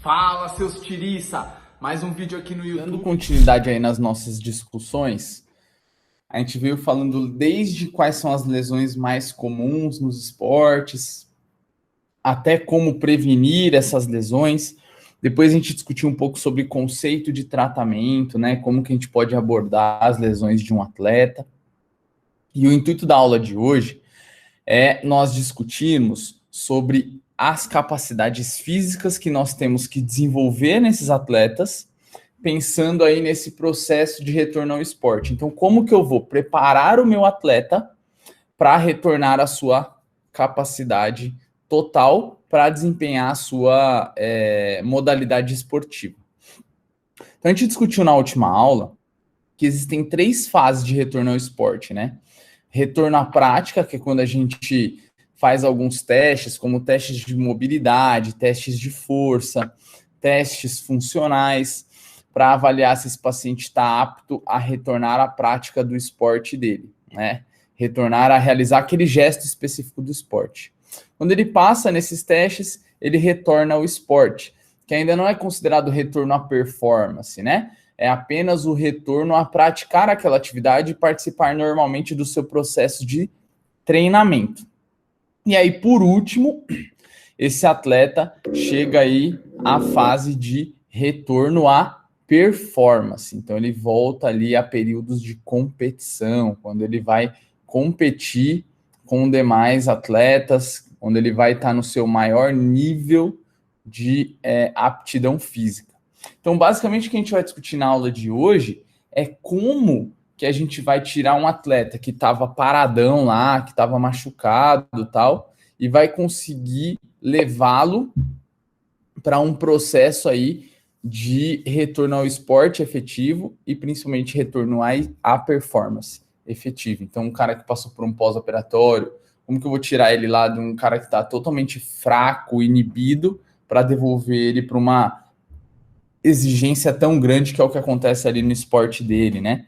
Fala, seus tiriça! Mais um vídeo aqui no YouTube. Dando continuidade aí nas nossas discussões, a gente veio falando desde quais são as lesões mais comuns nos esportes, até como prevenir essas lesões. Depois a gente discutiu um pouco sobre conceito de tratamento, né? Como que a gente pode abordar as lesões de um atleta. E o intuito da aula de hoje é nós discutirmos sobre as capacidades físicas que nós temos que desenvolver nesses atletas, pensando aí nesse processo de retorno ao esporte. Então, como que eu vou preparar o meu atleta para retornar à sua capacidade total para desempenhar a sua modalidade esportiva? Então, a gente discutiu na última aula que existem 3 fases de retorno ao esporte, né? Retorno à prática, que é quando a gente faz alguns testes, como testes de mobilidade, testes de força, testes funcionais, para avaliar se esse paciente está apto a retornar à prática do esporte dele, né? Retornar a realizar aquele gesto específico do esporte. Quando ele passa nesses testes, ele retorna ao esporte, que ainda não é considerado retorno à performance, né? É apenas o retorno a praticar aquela atividade e participar normalmente do seu processo de treinamento. E aí, por último, esse atleta chega aí à fase de retorno à performance. Então, ele volta ali a períodos de competição, quando ele vai competir com demais atletas, quando ele vai estar no seu maior nível de aptidão física. Então, basicamente, o que a gente vai discutir na aula de hoje é como que a gente vai tirar um atleta que estava paradão lá, que estava machucado e tal, e vai conseguir levá-lo para um processo aí de retorno ao esporte efetivo e principalmente retorno à performance efetiva. Então, um cara que passou por um pós-operatório, como que eu vou tirar ele lá de um cara que está totalmente fraco, inibido, para devolver ele para uma exigência tão grande que é o que acontece ali no esporte dele, né?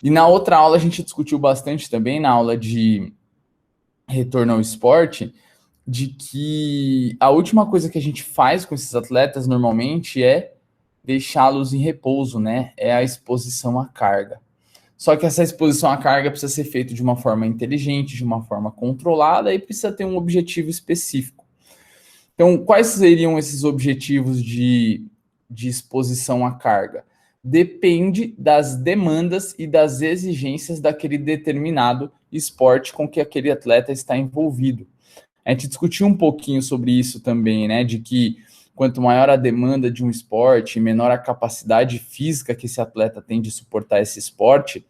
E na outra aula a gente discutiu bastante também, na aula de retorno ao esporte, de que a última coisa que a gente faz com esses atletas normalmente é deixá-los em repouso, né? É a exposição à carga. Só que essa exposição à carga precisa ser feita de uma forma inteligente, de uma forma controlada e precisa ter um objetivo específico. Então, quais seriam esses objetivos de exposição à carga? Depende das demandas e das exigências daquele determinado esporte com que aquele atleta está envolvido. A gente discutiu um pouquinho sobre isso também, né? De que quanto maior a demanda de um esporte, menor a capacidade física que esse atleta tem de suportar esse esporte,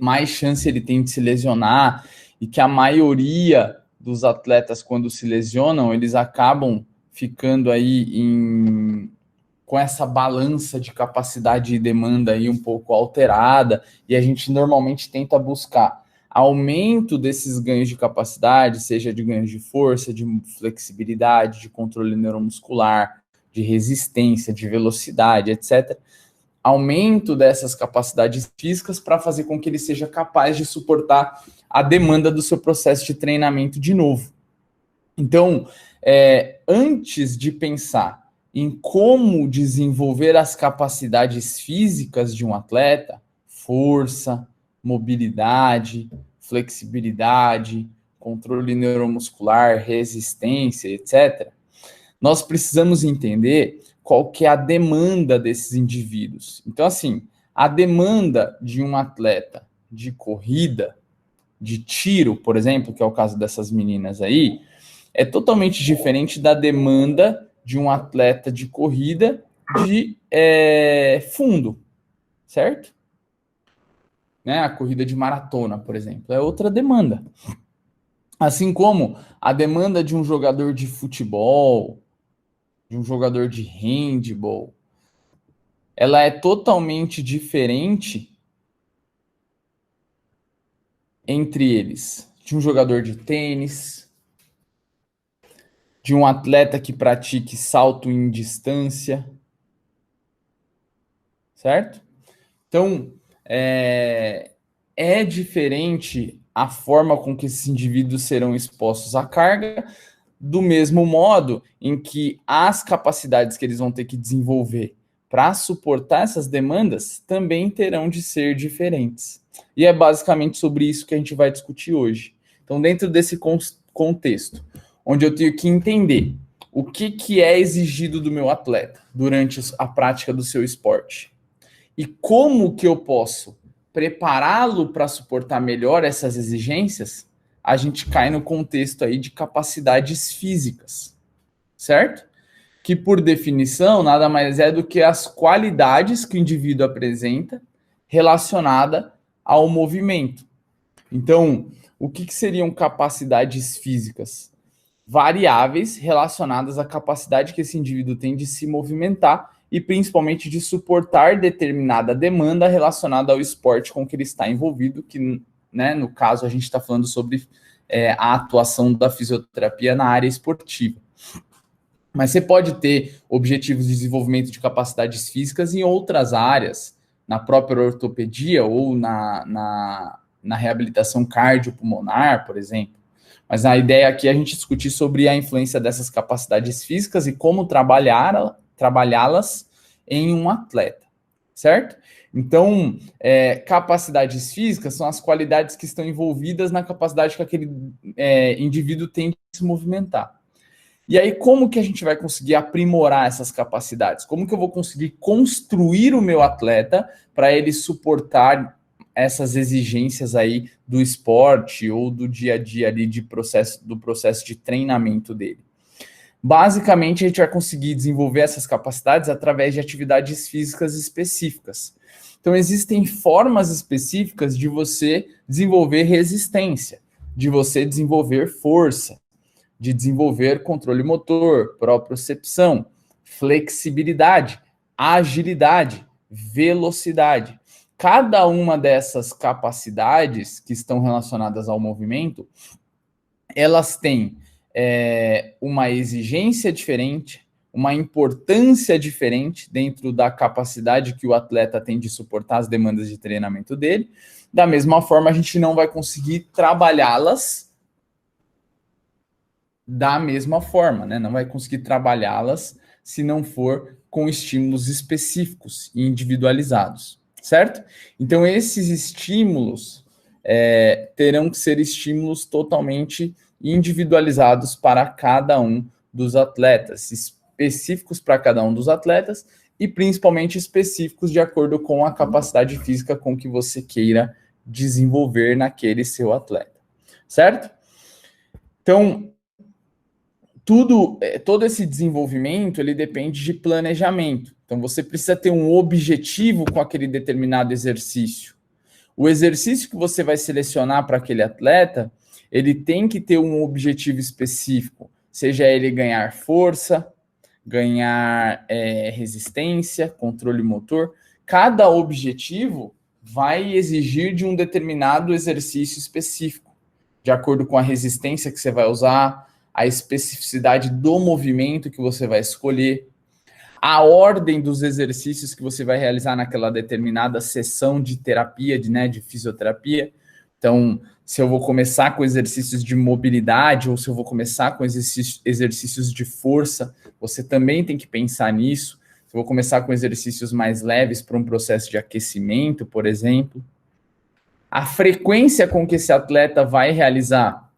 mais chance ele tem de se lesionar, e que a maioria dos atletas, quando se lesionam, eles acabam ficando aí com essa balança de capacidade e demanda aí um pouco alterada, e a gente normalmente tenta buscar aumento desses ganhos de capacidade, seja de ganhos de força, de flexibilidade, de controle neuromuscular, de resistência, de velocidade, etc. Aumento dessas capacidades físicas para fazer com que ele seja capaz de suportar a demanda do seu processo de treinamento de novo. Então, antes de pensar em como desenvolver as capacidades físicas de um atleta, força, mobilidade, flexibilidade, controle neuromuscular, resistência, etc., nós precisamos entender qual que é a demanda desses indivíduos. Então, assim, a demanda de um atleta de corrida, de tiro, por exemplo, que é o caso dessas meninas aí, é totalmente diferente da demanda de um atleta de corrida de fundo, certo? Né? A corrida de maratona, por exemplo, é outra demanda. Assim como a demanda de um jogador de futebol, de um jogador de handball, ela é totalmente diferente entre eles. De um jogador de tênis, de um atleta que pratique salto em distância, certo? Então, é diferente a forma com que esses indivíduos serão expostos à carga, do mesmo modo em que as capacidades que eles vão ter que desenvolver para suportar essas demandas também terão de ser diferentes. E é basicamente sobre isso que a gente vai discutir hoje. Então, dentro desse contexto, onde eu tenho que entender o que é exigido do meu atleta durante a prática do seu esporte e como que eu posso prepará-lo para suportar melhor essas exigências, a gente cai no contexto aí de capacidades físicas, certo? Que, por definição, nada mais é do que as qualidades que o indivíduo apresenta relacionada ao movimento. Então, o que seriam capacidades físicas? Variáveis relacionadas à capacidade que esse indivíduo tem de se movimentar e principalmente de suportar determinada demanda relacionada ao esporte com que ele está envolvido, que, né, no caso, a gente está falando sobre a atuação da fisioterapia na área esportiva. Mas você pode ter objetivos de desenvolvimento de capacidades físicas em outras áreas, na própria ortopedia ou na reabilitação cardiopulmonar, por exemplo. Mas a ideia aqui é a gente discutir sobre a influência dessas capacidades físicas e como trabalhá-las em um atleta, certo? Então, capacidades físicas são as qualidades que estão envolvidas na capacidade que aquele indivíduo tem de se movimentar. E aí, como que a gente vai conseguir aprimorar essas capacidades? Como que eu vou conseguir construir o meu atleta para ele suportar essas exigências aí do esporte ou do dia a dia ali do processo de treinamento dele? Basicamente, a gente vai conseguir desenvolver essas capacidades através de atividades físicas específicas. Então, existem formas específicas de você desenvolver resistência, de você desenvolver força, de desenvolver controle motor, propriocepção, flexibilidade, agilidade, velocidade. Cada uma dessas capacidades que estão relacionadas ao movimento, elas têm uma exigência diferente, uma importância diferente dentro da capacidade que o atleta tem de suportar as demandas de treinamento dele. Da mesma forma, a gente não vai conseguir trabalhá-las da mesma forma, né? Não vai conseguir trabalhá-las se não for com estímulos específicos e individualizados, certo? Então, esses estímulos terão que ser estímulos totalmente individualizados para cada um dos atletas, específicos para cada um dos atletas e principalmente específicos de acordo com a capacidade física com que você queira desenvolver naquele seu atleta, certo? Então, todo esse desenvolvimento, ele depende de planejamento. Então, você precisa ter um objetivo com aquele determinado exercício. O exercício que você vai selecionar para aquele atleta, ele tem que ter um objetivo específico, seja ele ganhar força, ganhar resistência, controle motor. Cada objetivo vai exigir de um determinado exercício específico, de acordo com a resistência que você vai usar, a especificidade do movimento que você vai escolher, a ordem dos exercícios que você vai realizar naquela determinada sessão de terapia, de fisioterapia. Então, se eu vou começar com exercícios de mobilidade ou se eu vou começar com exercícios de força, você também tem que pensar nisso. Se eu vou começar com exercícios mais leves para um processo de aquecimento, por exemplo. A frequência com que esse atleta vai realizar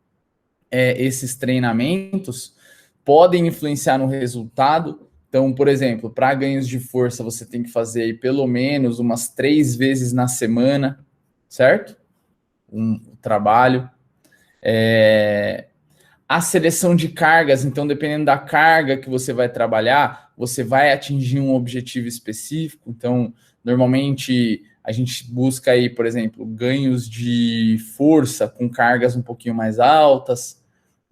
esses treinamentos podem influenciar no resultado. Então, por exemplo, para ganhos de força, você tem que fazer aí pelo menos umas 3 vezes na semana, certo? Um trabalho. A seleção de cargas, então, dependendo da carga que você vai trabalhar, você vai atingir um objetivo específico. Então, normalmente, a gente busca aí, por exemplo, ganhos de força com cargas um pouquinho mais altas,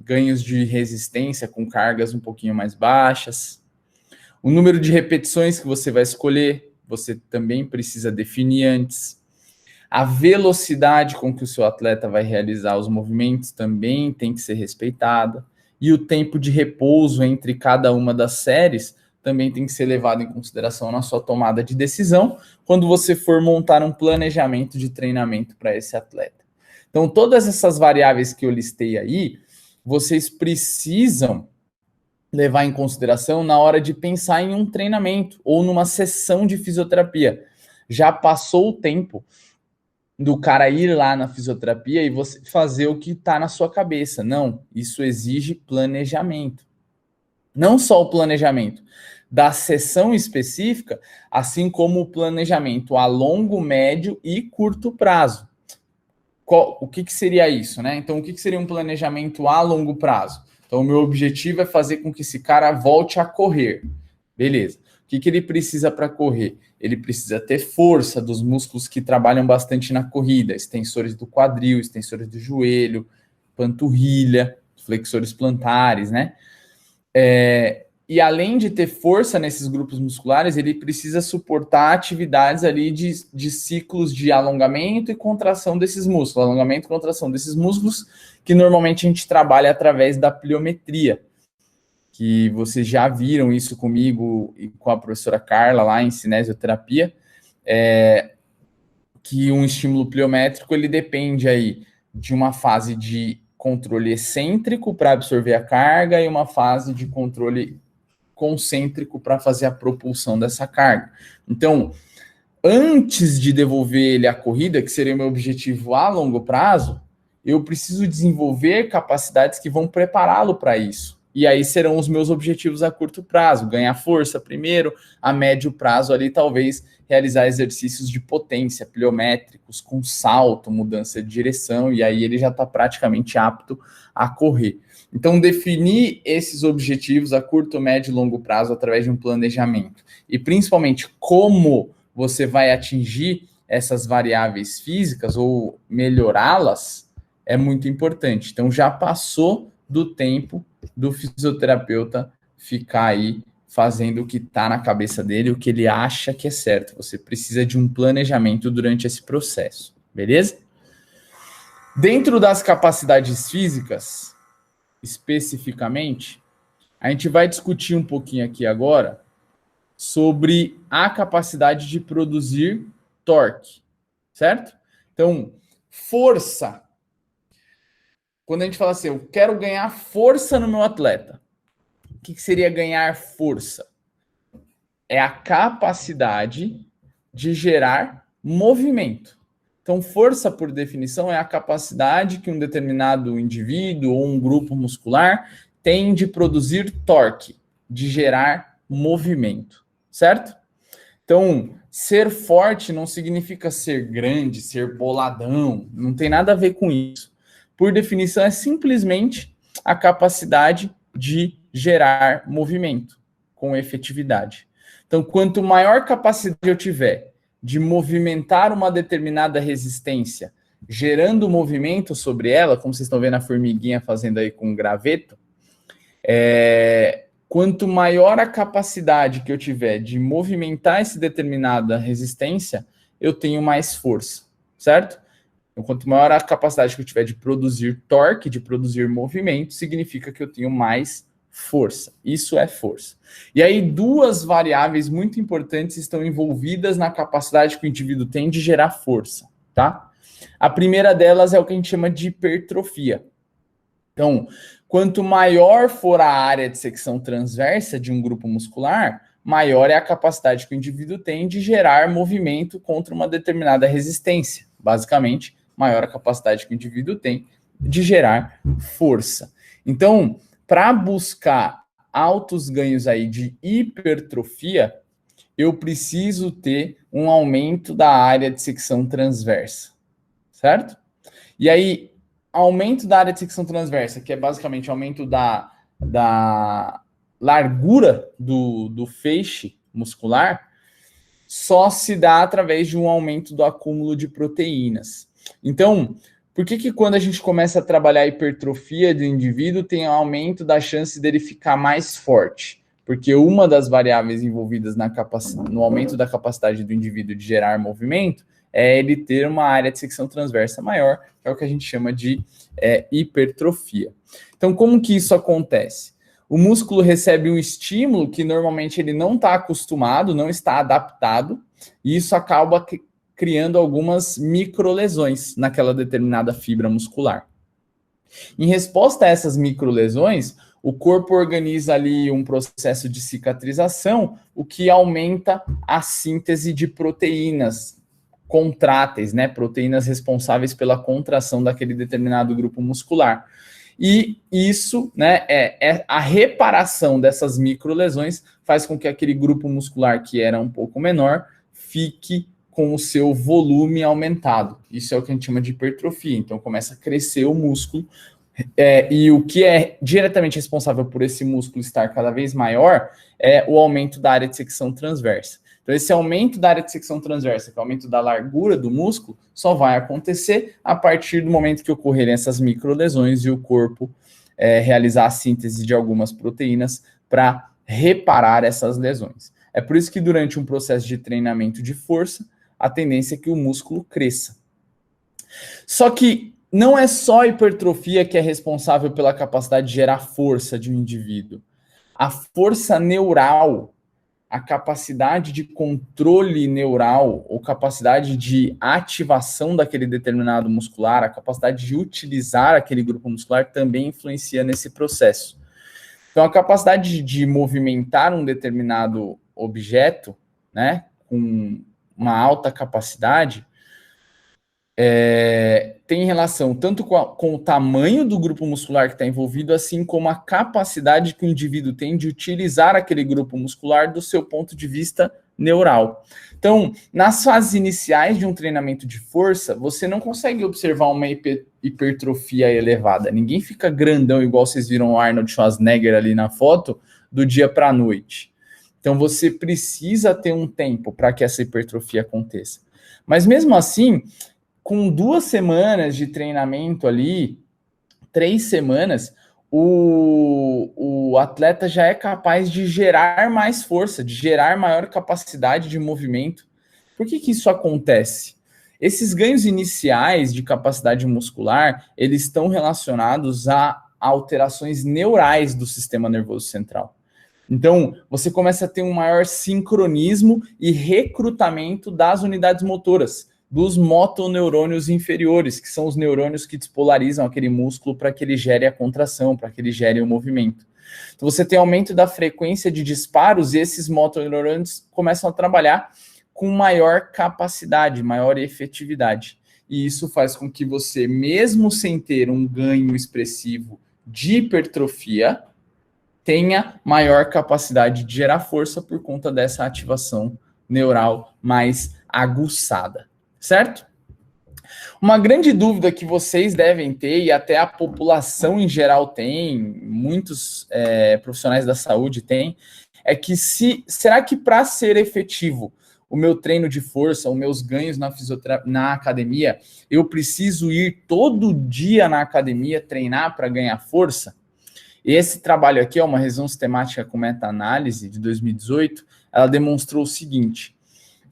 ganhos de resistência com cargas um pouquinho mais baixas. O número de repetições que você vai escolher, você também precisa definir antes. A velocidade com que o seu atleta vai realizar os movimentos também tem que ser respeitada. E o tempo de repouso entre cada uma das séries também tem que ser levado em consideração na sua tomada de decisão quando você for montar um planejamento de treinamento para esse atleta. Então, todas essas variáveis que eu listei aí vocês precisam levar em consideração na hora de pensar em um treinamento ou numa sessão de fisioterapia. Já passou o tempo do cara ir lá na fisioterapia e você fazer o que está na sua cabeça. Não, isso exige planejamento. Não só o planejamento da sessão específica, assim como o planejamento a longo, médio e curto prazo. O que seria isso, né? Então, o que seria um planejamento a longo prazo? Então, o meu objetivo é fazer com que esse cara volte a correr. Beleza. O que ele precisa para correr? Ele precisa ter força dos músculos que trabalham bastante na corrida, extensores do quadril, extensores do joelho, panturrilha, flexores plantares, né? E além de ter força nesses grupos musculares, ele precisa suportar atividades ali de ciclos de alongamento e contração desses músculos. Alongamento e contração desses músculos que normalmente a gente trabalha através da pliometria, que vocês já viram isso comigo e com a professora Carla lá em cinesioterapia, que um estímulo pliométrico ele depende aí de uma fase de controle excêntrico para absorver a carga e uma fase de controle concêntrico para fazer a propulsão dessa carga. Então, antes de devolver ele à corrida, que seria o meu objetivo a longo prazo, eu preciso desenvolver capacidades que vão prepará-lo para isso. E aí serão os meus objetivos a curto prazo, ganhar força primeiro, a médio prazo ali talvez realizar exercícios de potência, pliométricos, com salto, mudança de direção, e aí ele já está praticamente apto a correr. Então, definir esses objetivos a curto, médio e longo prazo através de um planejamento. E, principalmente, como você vai atingir essas variáveis físicas ou melhorá-las é muito importante. Então, já passou do tempo do fisioterapeuta ficar aí fazendo o que está na cabeça dele, o que ele acha que é certo. Você precisa de um planejamento durante esse processo, beleza? Dentro das capacidades físicas, especificamente, a gente vai discutir um pouquinho aqui agora sobre a capacidade de produzir torque, certo? Então, força. Quando a gente fala assim, eu quero ganhar força no meu atleta, o que seria ganhar força? É a capacidade de gerar movimento. Então, força, por definição, é a capacidade que um determinado indivíduo ou um grupo muscular tem de produzir torque, de gerar movimento, certo? Então, ser forte não significa ser grande, ser boladão, não tem nada a ver com isso. Por definição, é simplesmente a capacidade de gerar movimento com efetividade. Então, quanto maior capacidade eu tiver de movimentar uma determinada resistência, gerando movimento sobre ela, como vocês estão vendo a formiguinha fazendo aí com o graveto, quanto maior a capacidade que eu tiver de movimentar essa determinada resistência, eu tenho mais força, certo? Então, quanto maior a capacidade que eu tiver de produzir torque, de produzir movimento, significa que eu tenho mais força. Isso é força. E aí, duas variáveis muito importantes estão envolvidas na capacidade que o indivíduo tem de gerar força, tá? A primeira delas é o que a gente chama de hipertrofia. Então, quanto maior for a área de secção transversa de um grupo muscular, maior é a capacidade que o indivíduo tem de gerar movimento contra uma determinada resistência. Basicamente, maior a capacidade que o indivíduo tem de gerar força. Então, para buscar altos ganhos aí de hipertrofia, eu preciso ter um aumento da área de secção transversa, certo? E aí, aumento da área de secção transversa, que é basicamente aumento da largura do feixe muscular, só se dá através de um aumento do acúmulo de proteínas. Então, por que quando a gente começa a trabalhar a hipertrofia do indivíduo, tem um aumento da chance dele ficar mais forte? Porque uma das variáveis envolvidas no aumento da capacidade do indivíduo de gerar movimento é ele ter uma área de secção transversa maior, que é o que a gente chama de hipertrofia. Então, como que isso acontece? O músculo recebe um estímulo que normalmente ele não está acostumado, não está adaptado, e isso acaba criando algumas microlesões naquela determinada fibra muscular. Em resposta a essas microlesões, o corpo organiza ali um processo de cicatrização, o que aumenta a síntese de proteínas contráteis, né? Proteínas responsáveis pela contração daquele determinado grupo muscular. E isso, né, é a reparação dessas microlesões faz com que aquele grupo muscular que era um pouco menor fique com o seu volume aumentado. Isso é o que a gente chama de hipertrofia. Então começa a crescer o músculo. E o que é diretamente responsável por esse músculo estar cada vez maior é o aumento da área de secção transversa. Então, esse aumento da área de secção transversa, que é o aumento da largura do músculo, só vai acontecer a partir do momento que ocorrerem essas microlesões e o corpo realizar a síntese de algumas proteínas para reparar essas lesões. É por isso que durante um processo de treinamento de força, a tendência é que o músculo cresça. Só que não é só a hipertrofia que é responsável pela capacidade de gerar força de um indivíduo. A força neural, a capacidade de controle neural, ou capacidade de ativação daquele determinado muscular, a capacidade de utilizar aquele grupo muscular também influencia nesse processo. Então, a capacidade de movimentar um determinado objeto, né, com uma alta capacidade, tem relação tanto com o tamanho do grupo muscular que está envolvido, assim como a capacidade que o indivíduo tem de utilizar aquele grupo muscular do seu ponto de vista neural. Então, nas fases iniciais de um treinamento de força, você não consegue observar uma hipertrofia elevada. Ninguém fica grandão, igual vocês viram o Arnold Schwarzenegger ali na foto, do dia para a noite. Então, você precisa ter um tempo para que essa hipertrofia aconteça. Mas mesmo assim, com 2 semanas de treinamento ali, 3 semanas, o atleta já é capaz de gerar mais força, de gerar maior capacidade de movimento. Por que isso acontece? Esses ganhos iniciais de capacidade muscular, eles estão relacionados a alterações neurais do sistema nervoso central. Então, você começa a ter um maior sincronismo e recrutamento das unidades motoras, dos motoneurônios inferiores, que são os neurônios que despolarizam aquele músculo para que ele gere a contração, para que ele gere o movimento. Então, você tem aumento da frequência de disparos e esses motoneurônios começam a trabalhar com maior capacidade, maior efetividade. E isso faz com que você, mesmo sem ter um ganho expressivo de hipertrofia, tenha maior capacidade de gerar força por conta dessa ativação neural mais aguçada. Certo? Uma grande dúvida que vocês devem ter, e até a população em geral tem, muitos profissionais da saúde têm, é que será que para ser efetivo o meu treino de força, os meus ganhos na academia, eu preciso ir todo dia na academia treinar para ganhar força? Esse trabalho aqui é uma revisão sistemática com meta-análise de 2018, ela demonstrou o seguinte,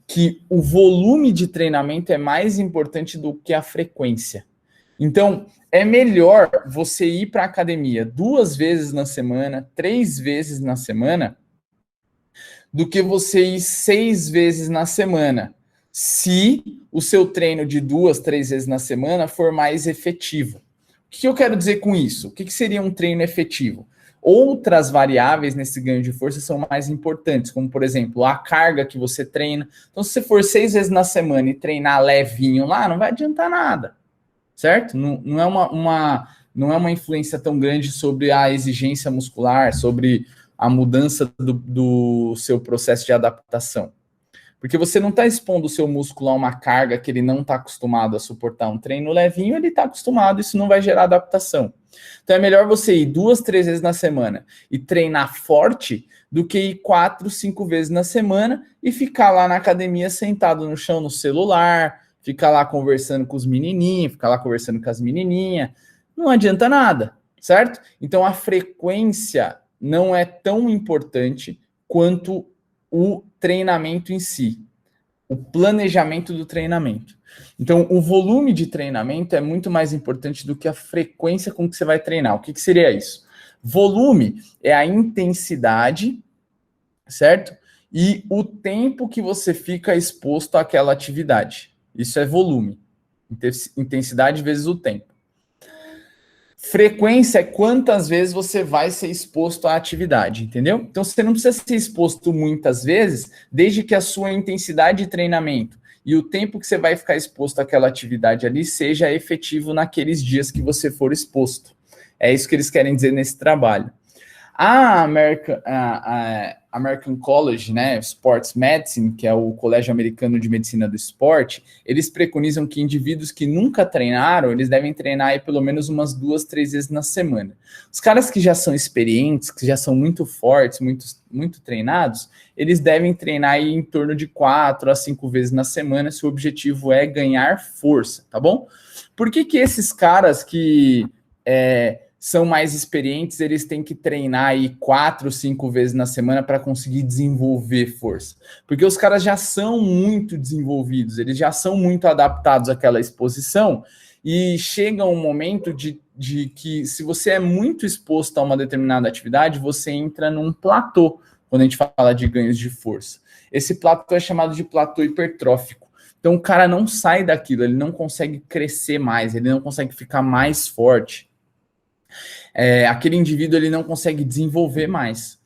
que o volume de treinamento é mais importante do que a frequência. Então, é melhor você ir para a academia 2 vezes na semana, 3 vezes na semana, do que você ir 6 vezes na semana, se o seu treino de 2, 3 vezes na semana for mais efetivo. O que eu quero dizer com isso? O que seria um treino efetivo? Outras variáveis nesse ganho de força são mais importantes, como, por exemplo, a carga que você treina. Então, se você for 6 vezes na semana e treinar levinho lá, não vai adiantar nada, certo? Não é uma influência tão grande sobre a exigência muscular, sobre a mudança do seu processo de adaptação. Porque você não está expondo o seu músculo a uma carga que ele não está acostumado a suportar. Um treino levinho, ele está acostumado, isso não vai gerar adaptação. Então é melhor você ir 2, 3 vezes na semana e treinar forte do que ir 4, 5 vezes na semana e ficar lá na academia sentado no chão no celular, ficar lá conversando com os menininhos, ficar lá conversando com as menininhas. Não adianta nada, certo? Então a frequência não é tão importante quanto o treinamento em si, o planejamento do treinamento. Então, o volume de treinamento é muito mais importante do que a frequência com que você vai treinar. O que seria isso? Volume é a intensidade, certo? E o tempo que você fica exposto àquela atividade. Isso é volume. Intensidade vezes o tempo. Frequência é quantas vezes você vai ser exposto à atividade, entendeu? Então você não precisa ser exposto muitas vezes, desde que a sua intensidade de treinamento e o tempo que você vai ficar exposto àquela atividade ali seja efetivo naqueles dias que você for exposto. É isso que eles querem dizer nesse trabalho. A American College, né, Sports Medicine, que é o Colégio Americano de Medicina do Esporte, eles preconizam que indivíduos que nunca treinaram, eles devem treinar aí pelo menos umas 2, 3 vezes na semana. Os caras que já são experientes, que já são muito fortes, muito treinados, eles devem treinar aí em torno de 4 a 5 vezes na semana, se o objetivo é ganhar força, tá bom? Por que esses caras que são mais experientes, eles têm que treinar aí 4, 5 vezes na semana para conseguir desenvolver força? Porque os caras já são muito desenvolvidos, eles já são muito adaptados àquela exposição e chega um momento de que se você é muito exposto a uma determinada atividade, você entra num platô, quando a gente fala de ganhos de força. Esse platô é chamado de platô hipertrófico. Então o cara não sai daquilo, ele não consegue crescer mais, ele não consegue ficar mais forte. Aquele indivíduo ele não consegue desenvolver mais,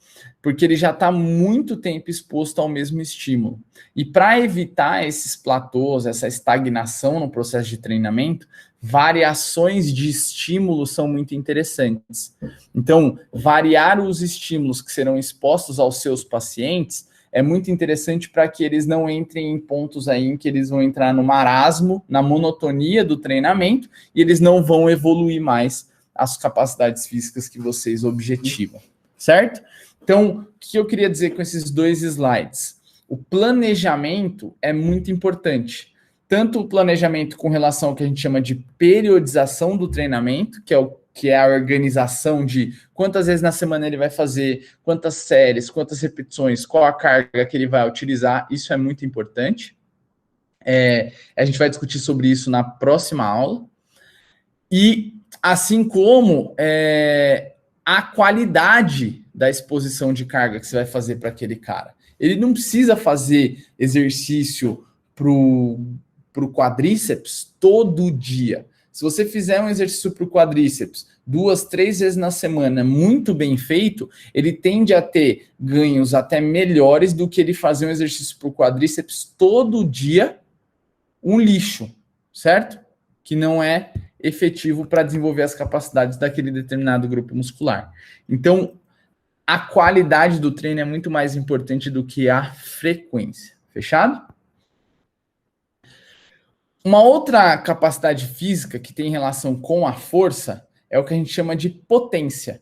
porque ele já está muito tempo exposto ao mesmo estímulo. E para evitar esses platôs, essa estagnação no processo de treinamento, variações de estímulos são muito interessantes. Então, variar os estímulos que serão expostos aos seus pacientes é muito interessante para que eles não entrem em pontos aí em que eles vão entrar no marasmo, na monotonia do treinamento, e eles não vão evoluir mais as capacidades físicas que vocês objetivam, certo? Então, o que eu queria dizer com esses 2 slides? O planejamento é muito importante. Tanto o planejamento com relação ao que a gente chama de periodização do treinamento, que é a organização de quantas vezes na semana ele vai fazer, quantas séries, quantas repetições, qual a carga que ele vai utilizar, isso é muito importante. A gente vai discutir sobre isso na próxima aula. E assim como a qualidade da exposição de carga que você vai fazer para aquele cara. Ele não precisa fazer exercício para o quadríceps todo dia. Se você fizer um exercício para o quadríceps 2, 3 vezes na semana, muito bem feito, ele tende a ter ganhos até melhores do que ele fazer um exercício para o quadríceps todo dia, um lixo, certo? Que não é efetivo para desenvolver as capacidades daquele determinado grupo muscular. Então, a qualidade do treino é muito mais importante do que a frequência. Fechado? Uma outra capacidade física que tem relação com a força é o que a gente chama de potência.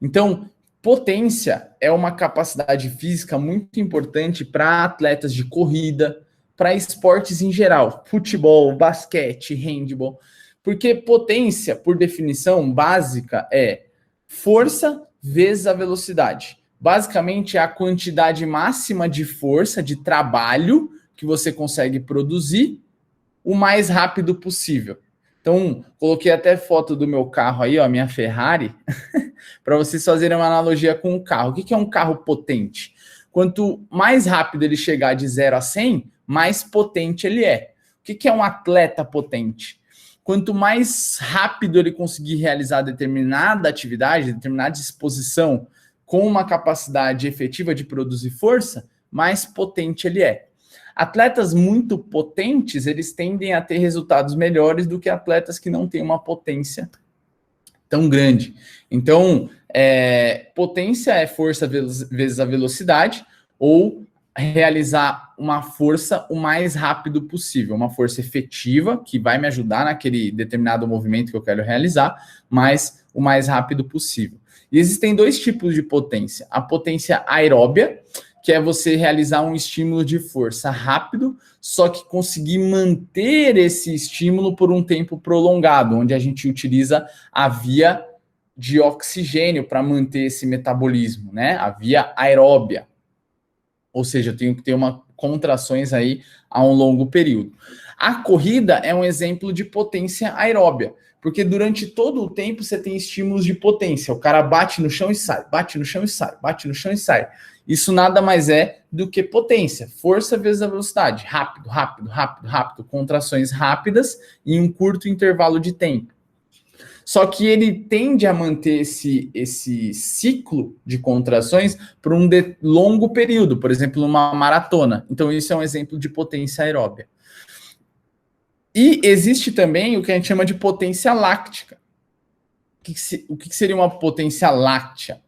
Então, potência é uma capacidade física muito importante para atletas de corrida, para esportes em geral, futebol, basquete, handebol. Porque potência, por definição básica, é força vezes a velocidade. Basicamente, é a quantidade máxima de força, de trabalho que você consegue produzir o mais rápido possível. Então, coloquei até foto do meu carro aí, ó, minha Ferrari, para vocês fazerem uma analogia com o carro. O que é um carro potente? Quanto mais rápido ele chegar de 0 a 100, mais potente ele é. O que é um atleta potente? Quanto mais rápido ele conseguir realizar determinada atividade, determinada exposição com uma capacidade efetiva de produzir força, mais potente ele é. Atletas muito potentes, eles tendem a ter resultados melhores do que atletas que não têm uma potência tão grande. Então, potência é força vezes a velocidade, ou realizar uma força o mais rápido possível, uma força efetiva, que vai me ajudar naquele determinado movimento que eu quero realizar, mas o mais rápido possível. E existem 2 tipos de potência. A potência aeróbia, que é você realizar um estímulo de força rápido, só que conseguir manter esse estímulo por um tempo prolongado, onde a gente utiliza a via de oxigênio para manter esse metabolismo, né? A via aeróbia. Ou seja, eu tenho que ter contrações aí a um longo período. A corrida é um exemplo de potência aeróbia, porque durante todo o tempo você tem estímulos de potência. O cara bate no chão e sai, bate no chão e sai, bate no chão e sai. Isso nada mais é do que potência, força vezes a velocidade. Rápido, rápido, rápido, rápido, contrações rápidas em um curto intervalo de tempo. Só que ele tende a manter esse ciclo de contrações por um longo período, por exemplo, numa maratona. Então, isso é um exemplo de potência aeróbia. E existe também o que a gente chama de potência láctica. O que seria uma potência láctea?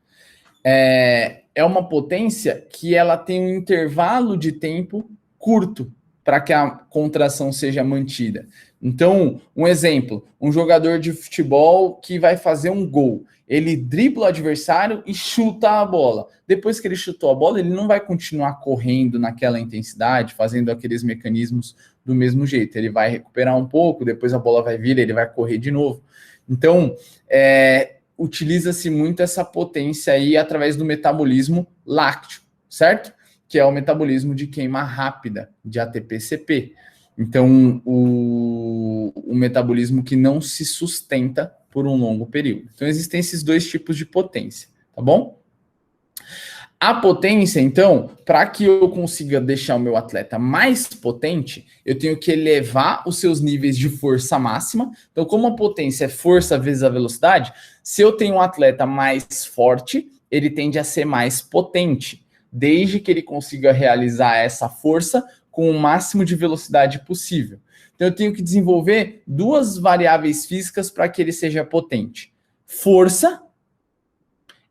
É uma potência que ela tem um intervalo de tempo curto para que a contração seja mantida. Então, um exemplo, um jogador de futebol que vai fazer um gol, ele dribla o adversário e chuta a bola. Depois que ele chutou a bola, ele não vai continuar correndo naquela intensidade, fazendo aqueles mecanismos do mesmo jeito. Ele vai recuperar um pouco, depois a bola vai vir, ele vai correr de novo. Então, utiliza-se muito essa potência aí através do metabolismo lácteo, certo? Que é o metabolismo de queima rápida, de ATP-CP. Então, o metabolismo que não se sustenta por um longo período. Então, existem esses dois tipos de potência, tá bom? A potência, então, para que eu consiga deixar o meu atleta mais potente, eu tenho que elevar os seus níveis de força máxima. Então, como a potência é força vezes a velocidade, se eu tenho um atleta mais forte, ele tende a ser mais potente, desde que ele consiga realizar essa força com o máximo de velocidade possível. Então, eu tenho que desenvolver duas variáveis físicas para que ele seja potente: força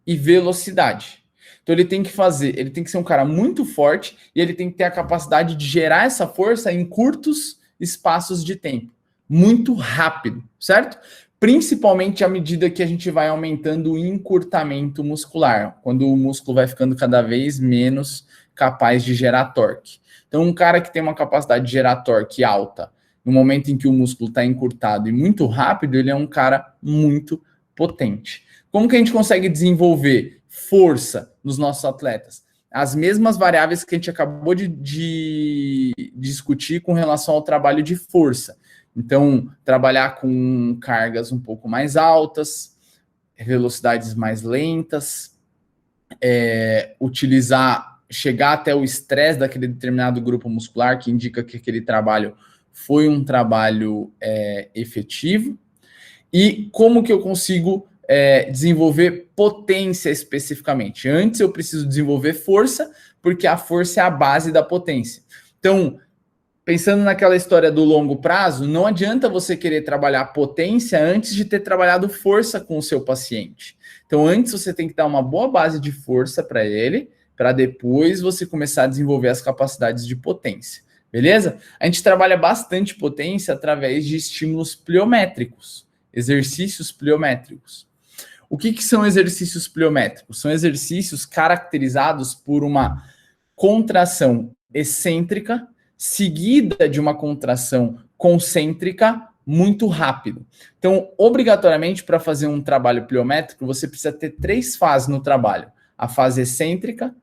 e velocidade. Então ele tem que ser um cara muito forte e ele tem que ter a capacidade de gerar essa força em curtos espaços de tempo, muito rápido, certo? Principalmente à medida que a gente vai aumentando o encurtamento muscular, quando o músculo vai ficando cada vez menos capaz de gerar torque. Então um cara que tem uma capacidade de gerar torque alta, no momento em que o músculo está encurtado e muito rápido, ele é um cara muito potente. Como que a gente consegue desenvolver força nos nossos atletas? As mesmas variáveis que a gente acabou de discutir com relação ao trabalho de força. Então, trabalhar com cargas um pouco mais altas, velocidades mais lentas, chegar até o estresse daquele determinado grupo muscular, que indica que aquele trabalho foi um trabalho efetivo. E como que eu consigo desenvolver potência especificamente? Antes eu preciso desenvolver força, porque a força é a base da potência. Então, pensando naquela história do longo prazo, não adianta você querer trabalhar potência antes de ter trabalhado força com o seu paciente. Então, antes você tem que dar uma boa base de força para ele, para depois você começar a desenvolver as capacidades de potência. Beleza? A gente trabalha bastante potência através de estímulos pliométricos, exercícios pliométricos. O que são exercícios pliométricos? São exercícios caracterizados por uma contração excêntrica seguida de uma contração concêntrica muito rápido. Então, obrigatoriamente, para fazer um trabalho pliométrico, você precisa ter 3 fases no trabalho: a fase excêntrica,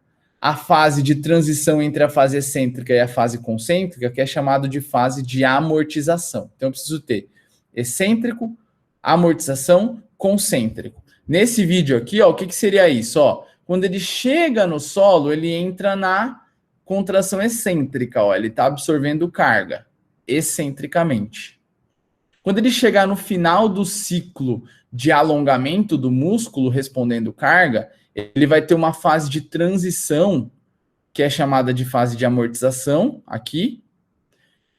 a fase de transição entre a fase excêntrica e a fase concêntrica, que é chamado de fase de amortização. Então, eu preciso ter excêntrico, amortização, concêntrico. Nesse vídeo aqui, ó, o que seria isso? Ó, quando ele chega no solo, ele entra na contração excêntrica, ó, ele está absorvendo carga excentricamente. Quando ele chegar no final do ciclo de alongamento do músculo respondendo carga, ele vai ter uma fase de transição, que é chamada de fase de amortização, aqui,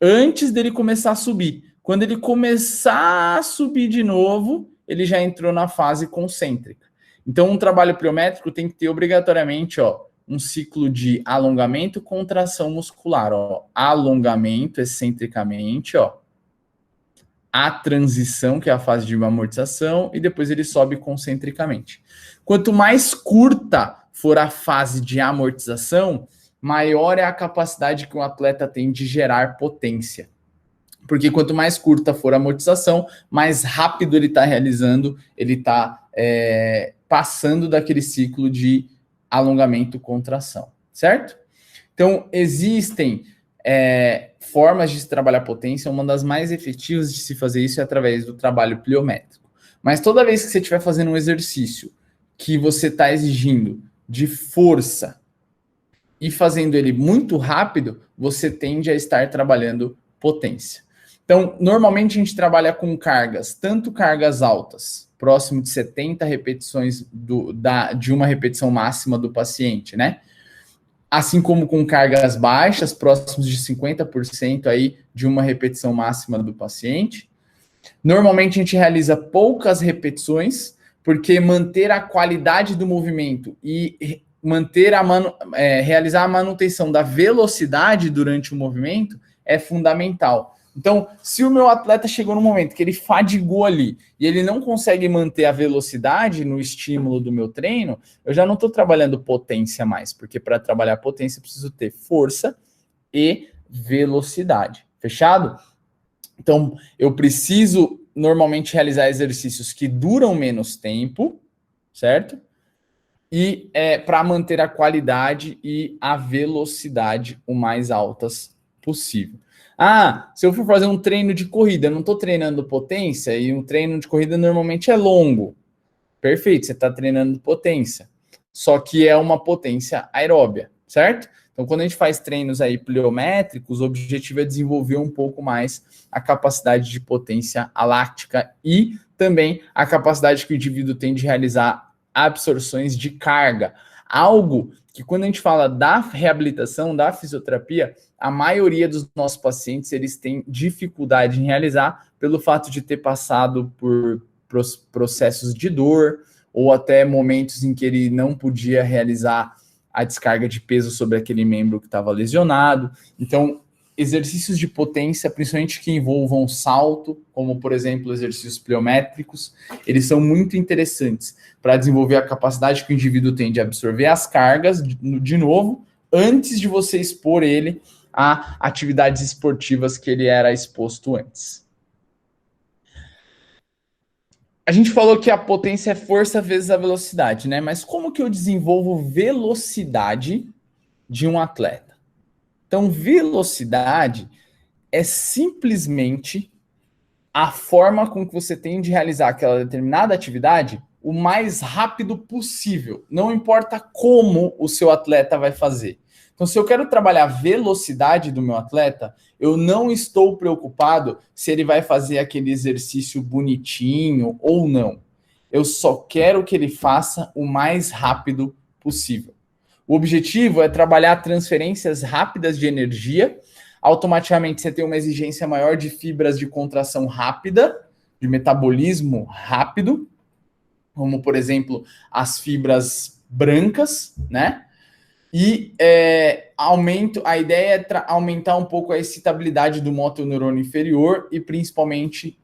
antes dele começar a subir. Quando ele começar a subir de novo, ele já entrou na fase concêntrica. Então, um trabalho pliométrico tem que ter obrigatoriamente, ó, um ciclo de alongamento e contração muscular, ó. Alongamento excentricamente, ó. A transição, que é a fase de amortização, e depois ele sobe concentricamente. Quanto mais curta for a fase de amortização, maior é a capacidade que o atleta tem de gerar potência. Porque quanto mais curta for a amortização, mais rápido ele está realizando, ele está passando daquele ciclo de alongamento-contração, certo? Então, existem formas de se trabalhar potência. Uma das mais efetivas de se fazer isso é através do trabalho pliométrico. Mas toda vez que você estiver fazendo um exercício que você está exigindo de força e fazendo ele muito rápido, você tende a estar trabalhando potência. Então, normalmente a gente trabalha com cargas, tanto cargas altas, próximo de 70 repetições de uma repetição máxima do paciente, né? Assim como com cargas baixas, próximos de 50% aí de uma repetição máxima do paciente. Normalmente a gente realiza poucas repetições, porque manter a qualidade do movimento e realizar a manutenção da velocidade durante o movimento é fundamental. Então, se o meu atleta chegou no momento que ele fadigou ali e ele não consegue manter a velocidade no estímulo do meu treino, eu já não estou trabalhando potência mais, porque para trabalhar potência eu preciso ter força e velocidade. Fechado? Então, eu preciso normalmente realizar exercícios que duram menos tempo, certo? E para manter a qualidade e a velocidade o mais altas possível. Se eu for fazer um treino de corrida, eu não estou treinando potência, e um treino de corrida normalmente é longo. Perfeito, você está treinando potência. Só que é uma potência aeróbia, certo? Então, quando a gente faz treinos aí pliométricos, o objetivo é desenvolver um pouco mais a capacidade de potência aláctica e também a capacidade que o indivíduo tem de realizar absorções de carga. Algo que, quando a gente fala da reabilitação, da fisioterapia, a maioria dos nossos pacientes, eles têm dificuldade em realizar pelo fato de ter passado por processos de dor ou até momentos em que ele não podia realizar a descarga de peso sobre aquele membro que estava lesionado. Então, exercícios de potência, principalmente que envolvam salto, como, por exemplo, exercícios pliométricos, eles são muito interessantes para desenvolver a capacidade que o indivíduo tem de absorver as cargas, de novo, antes de você expor ele a atividades esportivas que ele era exposto antes. A gente falou que a potência é força vezes a velocidade, né? Mas como que eu desenvolvo velocidade de um atleta? Então, velocidade é simplesmente a forma com que você tem de realizar aquela determinada atividade o mais rápido possível. Não importa como o seu atleta vai fazer. Então, se eu quero trabalhar a velocidade do meu atleta, eu não estou preocupado se ele vai fazer aquele exercício bonitinho ou não. Eu só quero que ele faça o mais rápido possível. O objetivo é trabalhar transferências rápidas de energia. Automaticamente você tem uma exigência maior de fibras de contração rápida, de metabolismo rápido, como, por exemplo, as fibras brancas, né? E a ideia é aumentar um pouco a excitabilidade do motoneurônio inferior e, principalmente,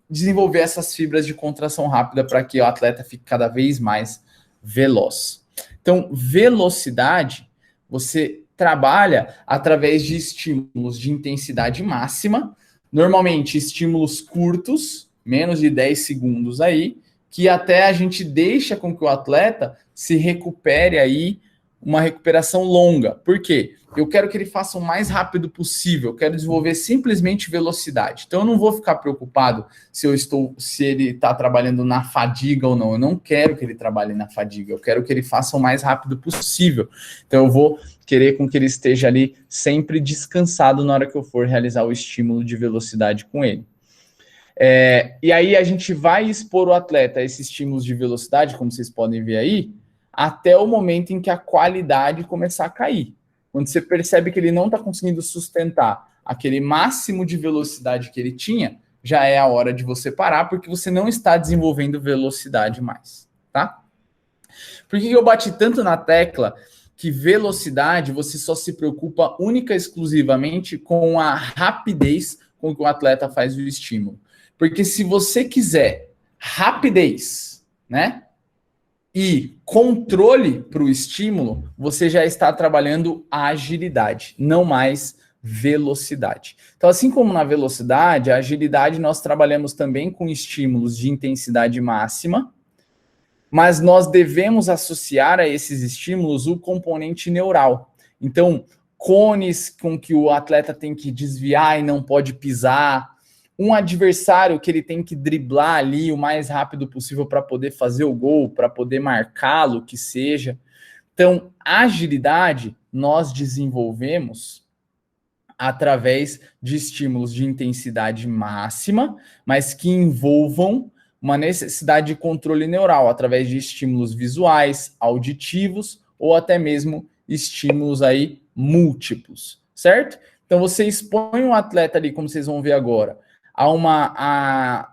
desenvolver essas fibras de contração rápida para que o atleta fique cada vez mais veloz. Então, velocidade, você trabalha através de estímulos de intensidade máxima, normalmente estímulos curtos, menos de 10 segundos aí, que até a gente deixa com que o atleta se recupere aí, uma recuperação longa. Por quê? Eu quero que ele faça o mais rápido possível, eu quero desenvolver simplesmente velocidade. Então eu não vou ficar preocupado se ele está trabalhando na fadiga ou não. Eu não quero que ele trabalhe na fadiga, eu quero que ele faça o mais rápido possível. Então eu vou querer com que ele esteja ali sempre descansado na hora que eu for realizar o estímulo de velocidade com ele. E aí a gente vai expor o atleta a esses estímulos de velocidade, como vocês podem ver aí, até o momento em que a qualidade começar a cair. Quando você percebe que ele não está conseguindo sustentar aquele máximo de velocidade que ele tinha, já é a hora de você parar, porque você não está desenvolvendo velocidade mais, tá? Por que eu bati tanto na tecla que velocidade você só se preocupa única e exclusivamente com a rapidez com que o atleta faz o estímulo? Porque se você quiser rapidez, né? E controle para o estímulo, você já está trabalhando a agilidade, não mais velocidade. Então, assim como na velocidade, a agilidade nós trabalhamos também com estímulos de intensidade máxima, mas nós devemos associar a esses estímulos o componente neural. Então, cones com que o atleta tem que desviar e não pode pisar, um adversário que ele tem que driblar ali o mais rápido possível para poder fazer o gol, para poder marcá-lo, que seja. Então, a agilidade nós desenvolvemos através de estímulos de intensidade máxima, mas que envolvam uma necessidade de controle neural, através de estímulos visuais, auditivos, ou até mesmo estímulos aí múltiplos, certo? Então você expõe um atleta ali, como vocês vão ver agora, a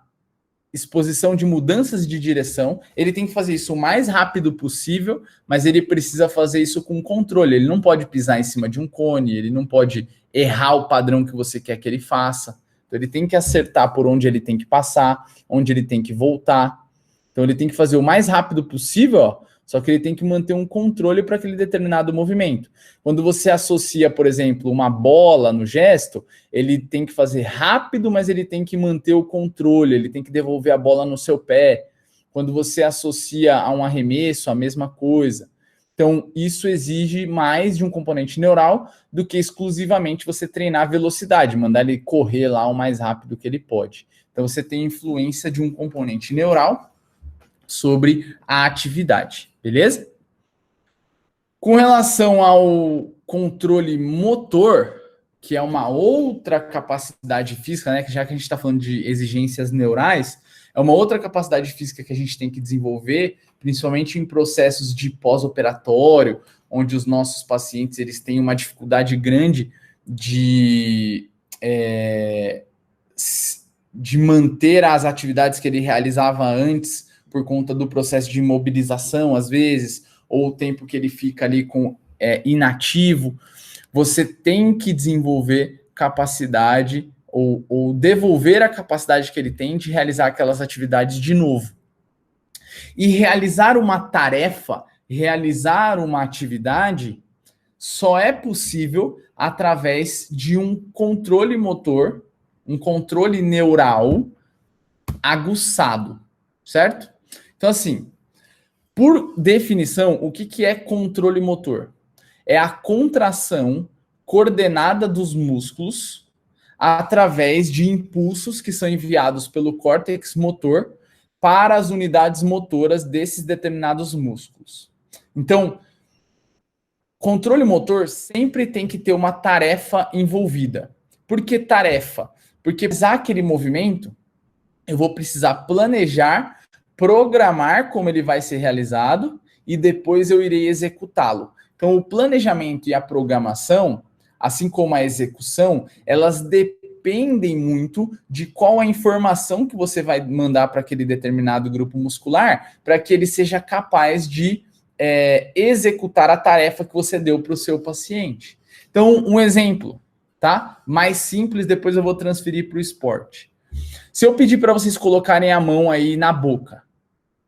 exposição de mudanças de direção. Ele tem que fazer isso o mais rápido possível, mas ele precisa fazer isso com controle. Ele não pode pisar em cima de um cone, ele não pode errar o padrão que você quer que ele faça. Então ele tem que acertar por onde ele tem que passar, onde ele tem que voltar. Então ele tem que fazer o mais rápido possível, ó, só que ele tem que manter um controle para aquele determinado movimento. Quando você associa, por exemplo, uma bola no gesto, ele tem que fazer rápido, mas ele tem que manter o controle, ele tem que devolver a bola no seu pé. Quando você associa a um arremesso, a mesma coisa. Então, isso exige mais de um componente neural do que exclusivamente você treinar a velocidade, mandar ele correr lá o mais rápido que ele pode. Então, você tem influência de um componente neural sobre a atividade. Beleza? Com relação ao controle motor, que é uma outra capacidade física, né? Que já que a gente está falando de exigências neurais, é uma outra capacidade física que a gente tem que desenvolver, principalmente em processos de pós-operatório, onde os nossos pacientes eles têm uma dificuldade grande de manter as atividades que ele realizava antes, por conta do processo de imobilização, às vezes, ou o tempo que ele fica ali inativo. Você tem que desenvolver capacidade ou devolver a capacidade que ele tem de realizar aquelas atividades de novo. E realizar uma tarefa, realizar uma atividade, só é possível através de um controle motor, um controle neural aguçado, certo? Então, assim, por definição, o que é controle motor? É a contração coordenada dos músculos através de impulsos que são enviados pelo córtex motor para as unidades motoras desses determinados músculos. Então, controle motor sempre tem que ter uma tarefa envolvida. Por que tarefa? Porque para realizar aquele movimento, eu vou precisar planejar, programar como ele vai ser realizado e depois eu irei executá-lo. Então, o planejamento e a programação, assim como a execução, elas dependem muito de qual a informação que você vai mandar para aquele determinado grupo muscular, para que ele seja capaz de executar a tarefa que você deu para o seu paciente. Então, um exemplo, tá? Mais simples, depois eu vou transferir para o esporte. Se eu pedir para vocês colocarem a mão aí na boca,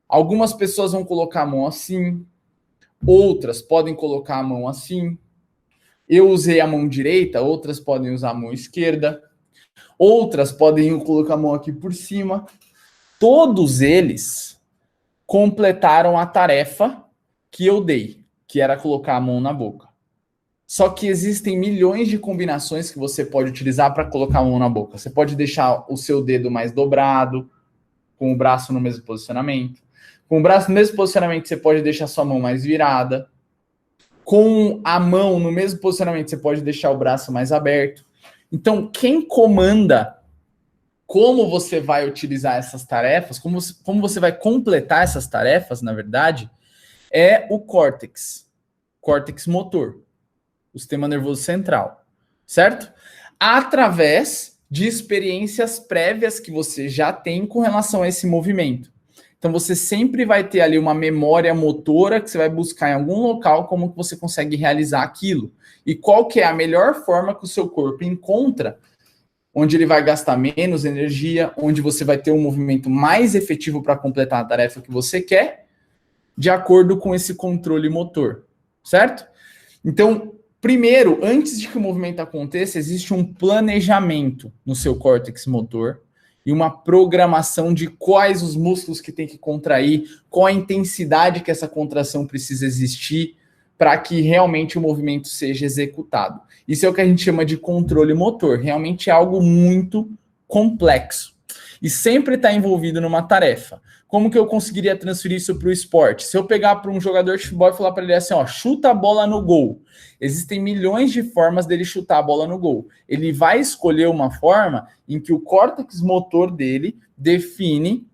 algumas pessoas vão colocar a mão assim, outras podem colocar a mão assim. Eu usei a mão direita, outras podem usar a mão esquerda, outras podem colocar a mão aqui por cima. Todos eles completaram a tarefa que eu dei, que era colocar a mão na boca. Só que existem milhões de combinações que você pode utilizar para colocar a mão na boca. Você pode deixar o seu dedo mais dobrado, com o braço no mesmo posicionamento. Com o braço no mesmo posicionamento, você pode deixar sua mão mais virada. Com a mão no mesmo posicionamento, você pode deixar o braço mais aberto. Então, quem comanda como você vai utilizar essas tarefas, como você vai completar essas tarefas, na verdade, é o córtex motor, o sistema nervoso central, certo? Através de experiências prévias que você já tem com relação a esse movimento. Então, você sempre vai ter ali uma memória motora que você vai buscar em algum local como que você consegue realizar aquilo. E qual que é a melhor forma que o seu corpo encontra, onde ele vai gastar menos energia, onde você vai ter um movimento mais efetivo para completar a tarefa que você quer, de acordo com esse controle motor, certo? Então, primeiro, antes de que o movimento aconteça, existe um planejamento no seu córtex motor e uma programação de quais os músculos que tem que contrair, qual a intensidade que essa contração precisa existir para que realmente o movimento seja executado. Isso é o que a gente chama de controle motor. Realmente é algo muito complexo. e sempre está envolvido numa tarefa. Como que eu conseguiria transferir isso para o esporte? Se eu pegar para um jogador de futebol e falar para ele assim, ó, chuta a bola no gol. Existem milhões de formas dele chutar a bola no gol. Ele vai escolher uma forma em que o córtex motor dele define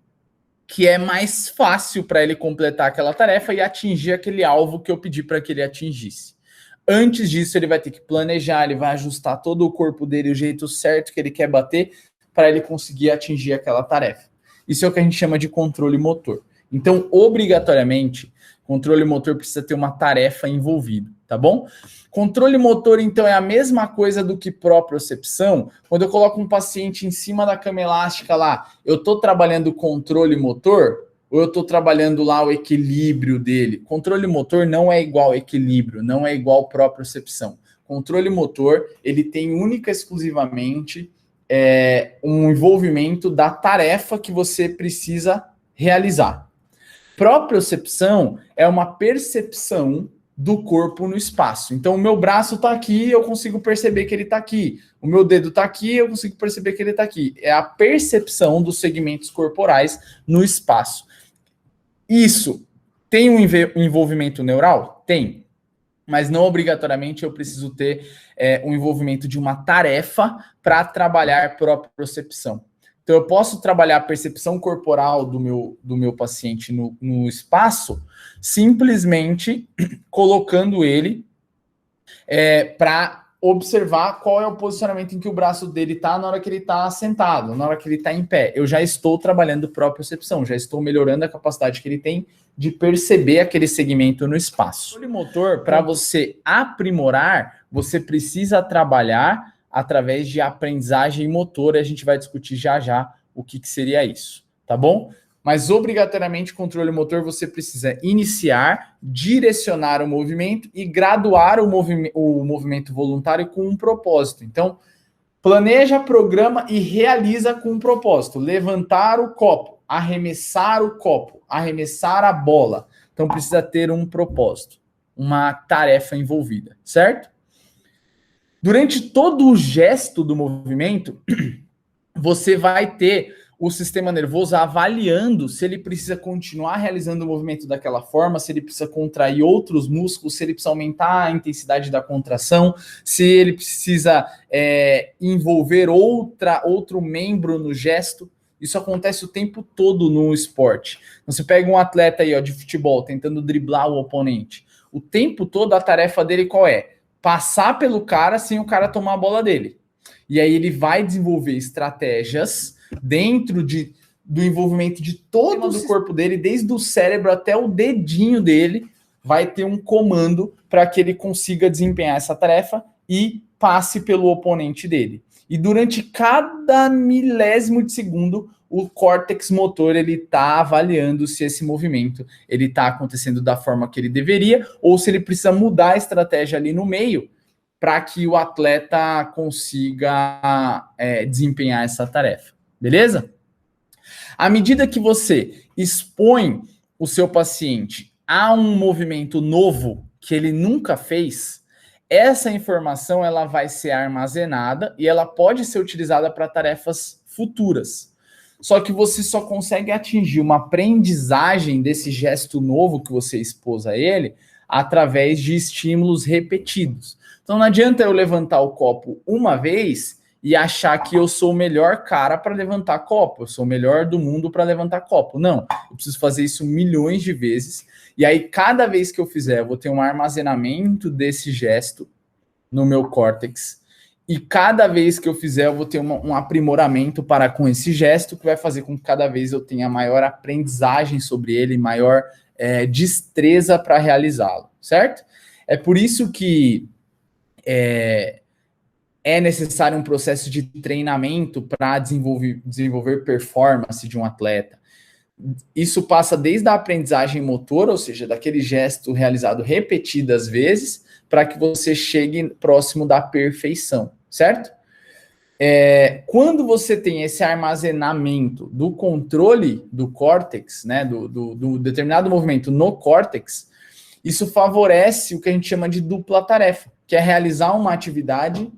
que é mais fácil para ele completar aquela tarefa e atingir aquele alvo que eu pedi para que ele atingisse. Antes disso, ele vai ter que planejar, ele vai ajustar todo o corpo dele, o jeito certo que ele quer bater, para ele conseguir atingir aquela tarefa. Isso é o que a gente chama de controle motor. Então, obrigatoriamente, controle motor precisa ter uma tarefa envolvida, tá bom? Controle motor, então, é a mesma coisa do que propriocepção. Quando eu coloco um paciente em cima da cama elástica lá, eu estou trabalhando o controle motor ou eu estou trabalhando lá o equilíbrio dele? Controle motor não é igual equilíbrio, não é igual propriocepção. Controle motor, ele tem única e exclusivamente um envolvimento da tarefa que você precisa realizar. Propriocepção é uma percepção do corpo no espaço. Então, o meu braço está aqui, eu consigo perceber que ele está aqui. O meu dedo está aqui, eu consigo perceber que ele está aqui. É a percepção dos segmentos corporais no espaço. Isso tem um envolvimento neural? Tem. Mas não obrigatoriamente eu preciso ter um envolvimento de uma tarefa para trabalhar propriocepção. Então, eu posso trabalhar a percepção corporal do meu paciente no espaço, simplesmente colocando ele para observar qual é o posicionamento em que o braço dele está na hora que ele está sentado, na hora que ele está em pé. Eu já estou trabalhando propriocepção, já estou melhorando a capacidade que ele tem de perceber aquele segmento no espaço. O motor, para você aprimorar, você precisa trabalhar através de aprendizagem motora. A gente vai discutir já o que seria isso, tá bom? Mas obrigatoriamente controle motor você precisa iniciar, direcionar o movimento e graduar o movimento voluntário com um propósito. Então, planeja, programa e realiza com um propósito. Levantar o copo, arremessar o copo, arremessar a bola. Então precisa ter um propósito, uma tarefa envolvida, certo? Durante todo o gesto do movimento, você vai ter o sistema nervoso avaliando se ele precisa continuar realizando o movimento daquela forma, se ele precisa contrair outros músculos, se ele precisa aumentar a intensidade da contração, se ele precisa envolver outro membro no gesto. Isso acontece o tempo todo no esporte. Então, você pega um atleta aí, de futebol, tentando driblar o oponente. O tempo todo a tarefa dele qual é? Passar pelo cara sem o cara tomar a bola dele. E aí ele vai desenvolver estratégias dentro do envolvimento de todo o corpo dele, desde o cérebro até o dedinho dele, vai ter um comando para que ele consiga desempenhar essa tarefa e passe pelo oponente dele. E durante cada milésimo de segundo, o córtex motor ele está avaliando se esse movimento ele está acontecendo da forma que ele deveria ou se ele precisa mudar a estratégia ali no meio para que o atleta consiga desempenhar essa tarefa. Beleza? À medida que você expõe o seu paciente a um movimento novo que ele nunca fez, essa informação ela vai ser armazenada e ela pode ser utilizada para tarefas futuras. Só que você só consegue atingir uma aprendizagem desse gesto novo que você expôs a ele através de estímulos repetidos. Então não adianta eu levantar o copo uma vez e achar que eu sou o melhor cara para levantar copo, eu sou o melhor do mundo para levantar copo. Não, eu preciso fazer isso milhões de vezes. E aí, cada vez que eu fizer, eu vou ter um armazenamento desse gesto no meu córtex. E cada vez que eu fizer, eu vou ter um aprimoramento para com esse gesto, que vai fazer com que cada vez eu tenha maior aprendizagem sobre ele, maior destreza para realizá-lo, certo? É por isso que é necessário um processo de treinamento para desenvolver performance de um atleta. Isso passa desde a aprendizagem motora, ou seja, daquele gesto realizado repetidas vezes, para que você chegue próximo da perfeição, certo? Quando você tem esse armazenamento do controle do córtex, né, do determinado movimento no córtex, isso favorece o que a gente chama de dupla tarefa, que é realizar uma atividade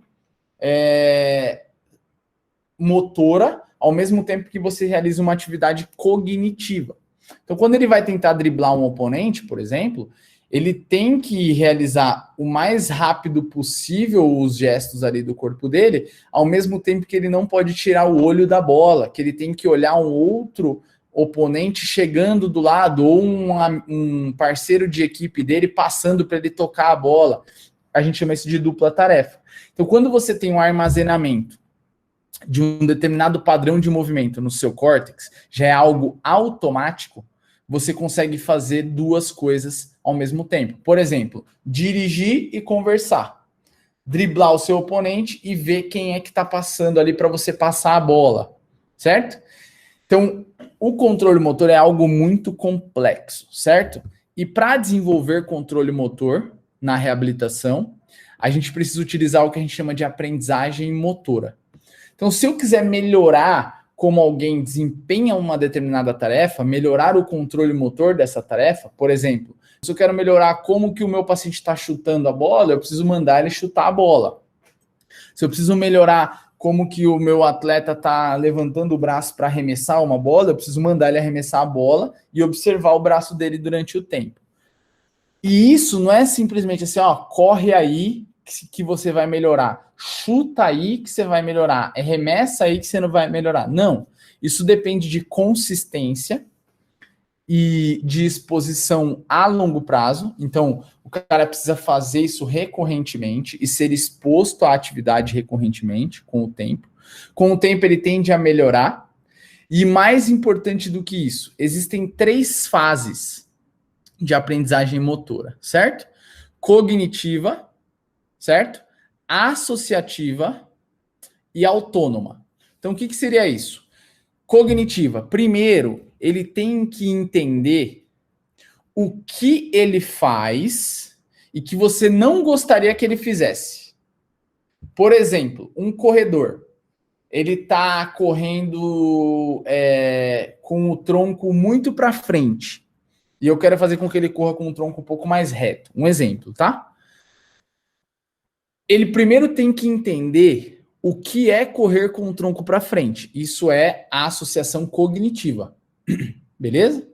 motora ao mesmo tempo que você realiza uma atividade cognitiva. Então, quando ele vai tentar driblar um oponente, por exemplo, ele tem que realizar o mais rápido possível os gestos ali do corpo dele, ao mesmo tempo que ele não pode tirar o olho da bola, que ele tem que olhar um outro oponente chegando do lado, ou um parceiro de equipe dele passando para ele tocar a bola. A gente chama isso de dupla tarefa. Então, quando você tem um armazenamento de um determinado padrão de movimento no seu córtex, já é algo automático, você consegue fazer duas coisas ao mesmo tempo. Por exemplo, dirigir e conversar. Driblar o seu oponente e ver quem é que está passando ali para você passar a bola, certo? Então, o controle motor é algo muito complexo, certo? E para desenvolver controle motor na reabilitação, a gente precisa utilizar o que a gente chama de aprendizagem motora. Então, se eu quiser melhorar como alguém desempenha uma determinada tarefa, melhorar o controle motor dessa tarefa, por exemplo, se eu quero melhorar como que o meu paciente está chutando a bola, eu preciso mandar ele chutar a bola. Se eu preciso melhorar como que o meu atleta está levantando o braço para arremessar uma bola, eu preciso mandar ele arremessar a bola e observar o braço dele durante o tempo. E isso não é simplesmente assim, ó, corre aí que você vai melhorar, chuta aí que você vai melhorar, arremessa aí que você não vai melhorar. Não, isso depende de consistência e de exposição a longo prazo. Então, o cara precisa fazer isso recorrentemente e ser exposto à atividade recorrentemente com o tempo. Com o tempo, ele tende a melhorar. E mais importante do que isso, existem 3 fases de aprendizagem motora, certo? Cognitiva, certo? Associativa e autônoma. Então, o que seria isso? Cognitiva. Primeiro, ele tem que entender o que ele faz e que você não gostaria que ele fizesse. Por exemplo, um corredor. Ele está correndo com o tronco muito para frente. E eu quero fazer com que ele corra com o tronco um pouco mais reto. Um exemplo, tá? Ele primeiro tem que entender o que é correr com o tronco para frente. Isso é a associação cognitiva. Beleza?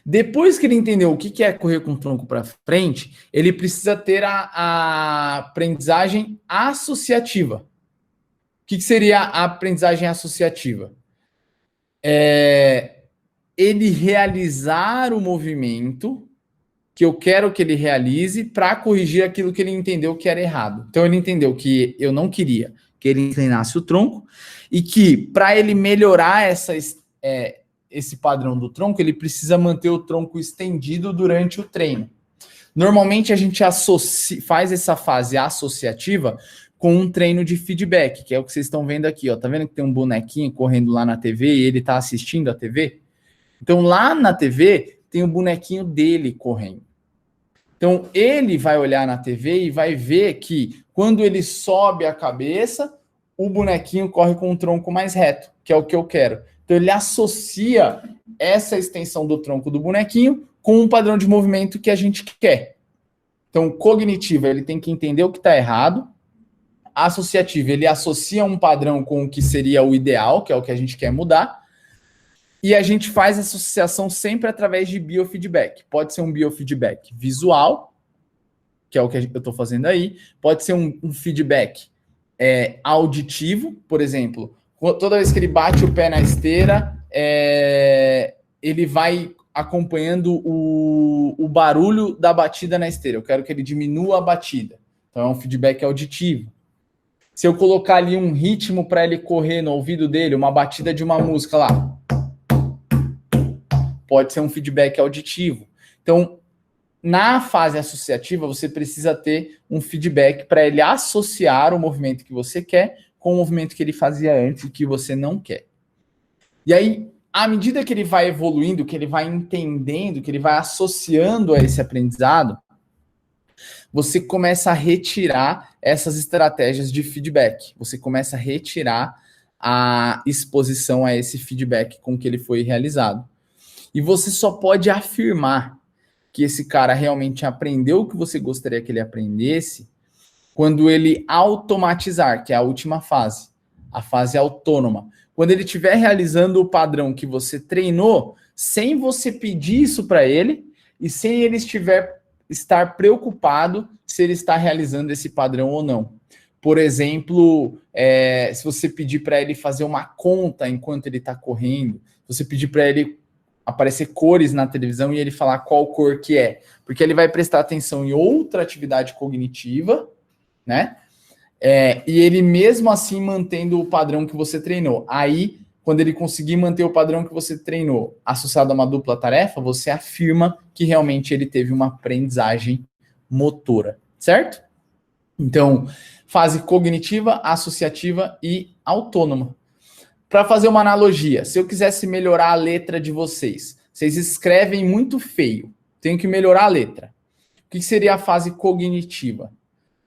Depois que ele entendeu o que é correr com o tronco para frente, ele precisa ter a aprendizagem associativa. O que seria a aprendizagem associativa? Ele realizar o movimento que eu quero que ele realize para corrigir aquilo que ele entendeu que era errado. Então, ele entendeu que eu não queria que ele inclinasse o tronco e que, para ele melhorar esse padrão do tronco, ele precisa manter o tronco estendido durante o treino. Normalmente, a gente faz essa fase associativa com um treino de feedback, que é o que vocês estão vendo aqui. Ó. Tá vendo que tem um bonequinho correndo lá na TV e ele está assistindo a TV? Então, lá na TV, tem o bonequinho dele correndo. Então, ele vai olhar na TV e vai ver que, quando ele sobe a cabeça, o bonequinho corre com o tronco mais reto, que é o que eu quero. Então, ele associa essa extensão do tronco do bonequinho com um padrão de movimento que a gente quer. Então, cognitivo, ele tem que entender o que está errado. Associativo, ele associa um padrão com o que seria o ideal, que é o que a gente quer mudar. E a gente faz essa associação sempre através de biofeedback. Pode ser um biofeedback visual, que é o que eu estou fazendo aí. Pode ser um feedback auditivo, por exemplo. Toda vez que ele bate o pé na esteira, ele vai acompanhando o barulho da batida na esteira. Eu quero que ele diminua a batida. Então é um feedback auditivo. Se eu colocar ali um ritmo para ele correr no ouvido dele, uma batida de uma música lá, pode ser um feedback auditivo. Então, na fase associativa, você precisa ter um feedback para ele associar o movimento que você quer com o movimento que ele fazia antes e que você não quer. E aí, à medida que ele vai evoluindo, que ele vai entendendo, que ele vai associando a esse aprendizado, você começa a retirar essas estratégias de feedback. Você começa a retirar a exposição a esse feedback com que ele foi realizado. E você só pode afirmar que esse cara realmente aprendeu o que você gostaria que ele aprendesse quando ele automatizar, que é a última fase. a fase autônoma. Quando ele estiver realizando o padrão que você treinou, sem você pedir isso para ele e sem ele estar preocupado se ele está realizando esse padrão ou não. Por exemplo, se você pedir para ele fazer uma conta enquanto ele está correndo, se você pedir para ele aparecer cores na televisão e ele falar qual cor que é, porque ele vai prestar atenção em outra atividade cognitiva, né? E ele mesmo assim mantendo o padrão que você treinou. Aí, quando ele conseguir manter o padrão que você treinou associado a uma dupla tarefa, você afirma que realmente ele teve uma aprendizagem motora, certo? Então, fase cognitiva, associativa e autônoma. Para fazer uma analogia, se eu quisesse melhorar a letra de vocês escrevem muito feio, tenho que melhorar a letra. O que seria a fase cognitiva?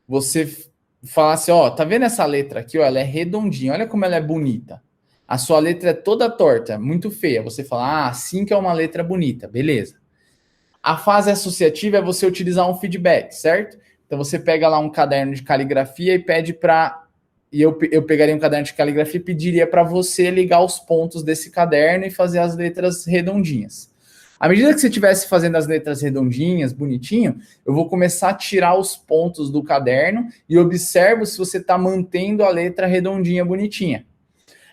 Você fala assim, ó, tá vendo essa letra aqui, ó, ela é redondinha, olha como ela é bonita. A sua letra é toda torta, muito feia. Você fala, assim que é uma letra bonita, beleza. A fase associativa é você utilizar um feedback, certo? Então você pega lá um caderno de caligrafia e pede para... E eu pegaria um caderno de caligrafia e pediria para você ligar os pontos desse caderno e fazer as letras redondinhas. À medida que você estivesse fazendo as letras redondinhas, bonitinho, eu vou começar a tirar os pontos do caderno e observo se você está mantendo a letra redondinha, bonitinha.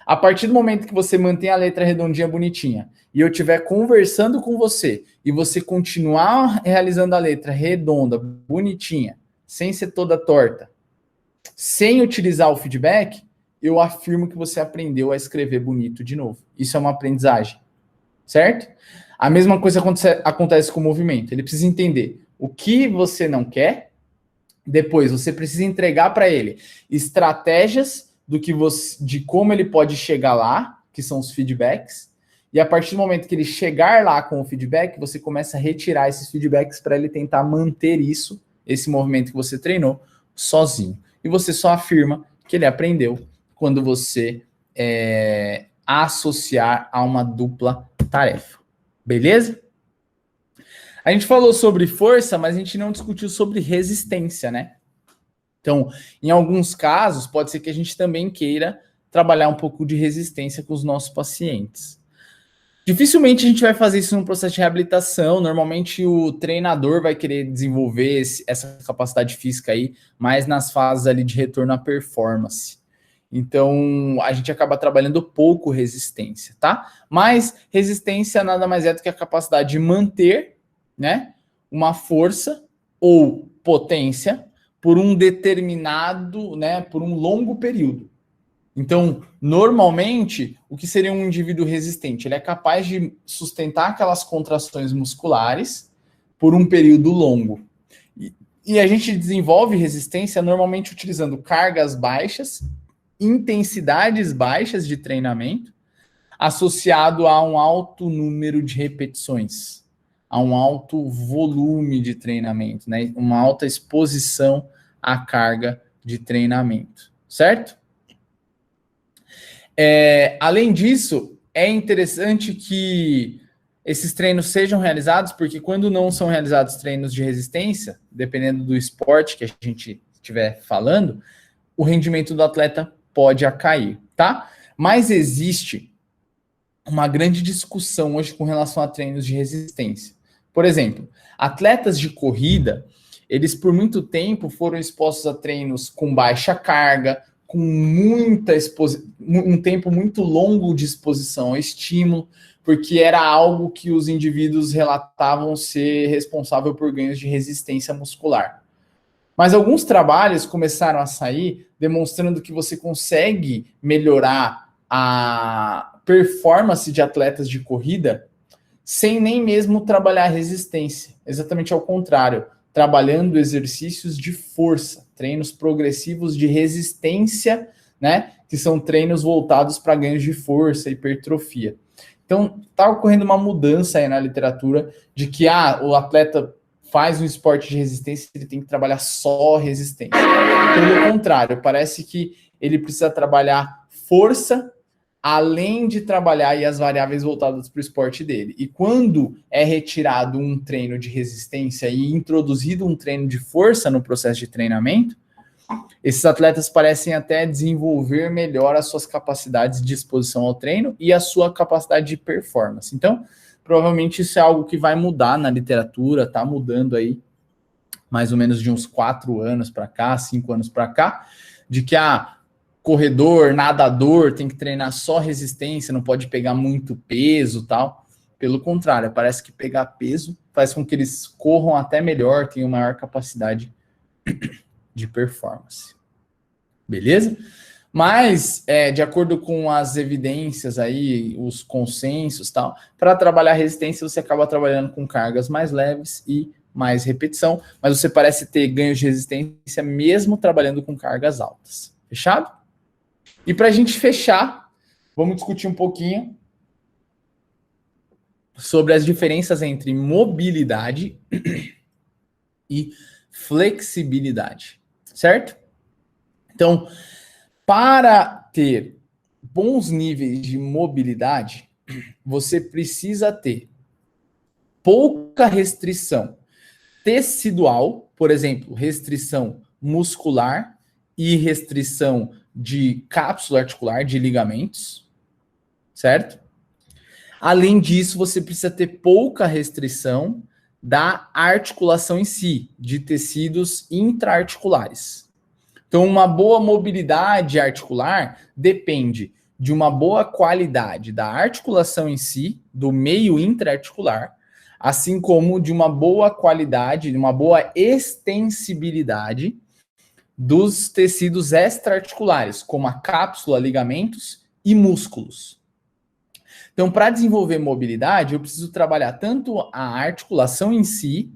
A partir do momento que você mantém a letra redondinha, bonitinha, e eu estiver conversando com você, e você continuar realizando a letra redonda, bonitinha, sem ser toda torta, sem utilizar o feedback, eu afirmo que você aprendeu a escrever bonito de novo. Isso é uma aprendizagem, certo? A mesma coisa acontece com o movimento. Ele precisa entender o que você não quer, depois você precisa entregar para ele estratégias de como ele pode chegar lá, que são os feedbacks, e a partir do momento que ele chegar lá com o feedback, você começa a retirar esses feedbacks para ele tentar manter esse movimento que você treinou, sozinho. E você só afirma que ele aprendeu quando você associar a uma dupla tarefa. Beleza? A gente falou sobre força, mas a gente não discutiu sobre resistência, né? Então, em alguns casos, pode ser que a gente também queira trabalhar um pouco de resistência com os nossos pacientes. Dificilmente a gente vai fazer isso num processo de reabilitação. Normalmente o treinador vai querer desenvolver essa capacidade física aí, mais nas fases ali de retorno à performance. Então, a gente acaba trabalhando pouco resistência, tá? Mas resistência nada mais é do que a capacidade de manter, né, uma força ou potência por um determinado, né, por um longo período. Então, normalmente, o que seria um indivíduo resistente? Ele é capaz de sustentar aquelas contrações musculares por um período longo. E a gente desenvolve resistência normalmente utilizando cargas baixas, intensidades baixas de treinamento, associado a um alto número de repetições, a um alto volume de treinamento, né? Uma alta exposição à carga de treinamento, certo? Além disso, é interessante que esses treinos sejam realizados, porque quando não são realizados treinos de resistência, dependendo do esporte que a gente estiver falando, o rendimento do atleta pode cair, tá? Mas existe uma grande discussão hoje com relação a treinos de resistência. Por exemplo, atletas de corrida, eles por muito tempo foram expostos a treinos com baixa carga, com um tempo muito longo de exposição ao estímulo, porque era algo que os indivíduos relatavam ser responsável por ganhos de resistência muscular. Mas alguns trabalhos começaram a sair demonstrando que você consegue melhorar a performance de atletas de corrida sem nem mesmo trabalhar resistência. Exatamente ao contrário, trabalhando exercícios de força, treinos progressivos de resistência, né? Que são treinos voltados para ganhos de força, hipertrofia. Então, está ocorrendo uma mudança aí na literatura de que o atleta faz um esporte de resistência, ele tem que trabalhar só resistência. Pelo contrário, parece que ele precisa trabalhar força, além de trabalhar aí as variáveis voltadas para o esporte dele. E quando é retirado um treino de resistência e introduzido um treino de força no processo de treinamento, esses atletas parecem até desenvolver melhor as suas capacidades de exposição ao treino e a sua capacidade de performance. Então, provavelmente isso é algo que vai mudar na literatura, está mudando aí mais ou menos de uns 4 anos para cá, 5 anos para cá, de que corredor, nadador tem que treinar só resistência, não pode pegar muito peso e tal. Pelo contrário, parece que pegar peso faz com que eles corram até melhor, tenham maior capacidade de performance. Beleza? Mas, de acordo com as evidências aí, os consensos e tal, para trabalhar resistência, você acaba trabalhando com cargas mais leves e mais repetição, mas você parece ter ganhos de resistência mesmo trabalhando com cargas altas. Fechado? E para a gente fechar, vamos discutir um pouquinho sobre as diferenças entre mobilidade e flexibilidade, certo? Então, para ter bons níveis de mobilidade, você precisa ter pouca restrição tecidual, por exemplo, restrição muscular e restrição de cápsula articular, de ligamentos, certo? Além disso, você precisa ter pouca restrição da articulação em si, de tecidos intraarticulares. Então, uma boa mobilidade articular depende de uma boa qualidade da articulação em si, do meio intraarticular, assim como de uma boa qualidade, de uma boa extensibilidade dos tecidos extraarticulares, como a cápsula, ligamentos e músculos. Então, para desenvolver mobilidade, eu preciso trabalhar tanto a articulação em si,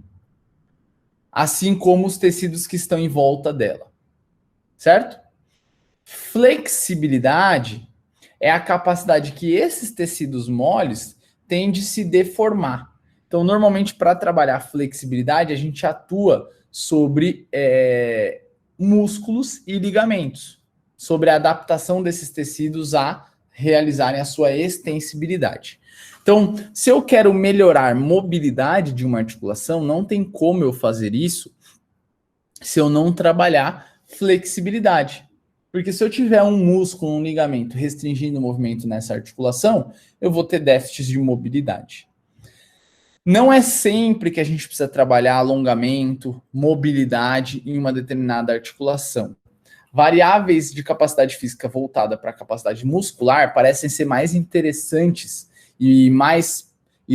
assim como os tecidos que estão em volta dela. Certo? Flexibilidade é a capacidade que esses tecidos moles têm de se deformar. Então, normalmente, para trabalhar flexibilidade, a gente atua sobre músculos e ligamentos, sobre a adaptação desses tecidos a realizarem a sua extensibilidade. Então, se eu quero melhorar mobilidade de uma articulação, não tem como eu fazer isso se eu não trabalhar flexibilidade. Porque se eu tiver um músculo, um ligamento restringindo o movimento nessa articulação, eu vou ter déficits de mobilidade. Não é sempre que a gente precisa trabalhar alongamento, mobilidade em uma determinada articulação. Variáveis de capacidade física voltada para a capacidade muscular parecem ser mais interessantes e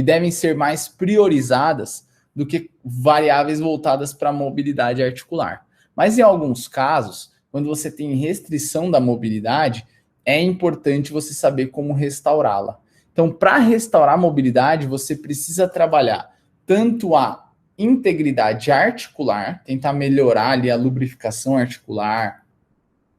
devem ser mais priorizadas do que variáveis voltadas para a mobilidade articular. Mas em alguns casos, quando você tem restrição da mobilidade, é importante você saber como restaurá-la. Então, para restaurar a mobilidade, você precisa trabalhar tanto a integridade articular, tentar melhorar ali a lubrificação articular,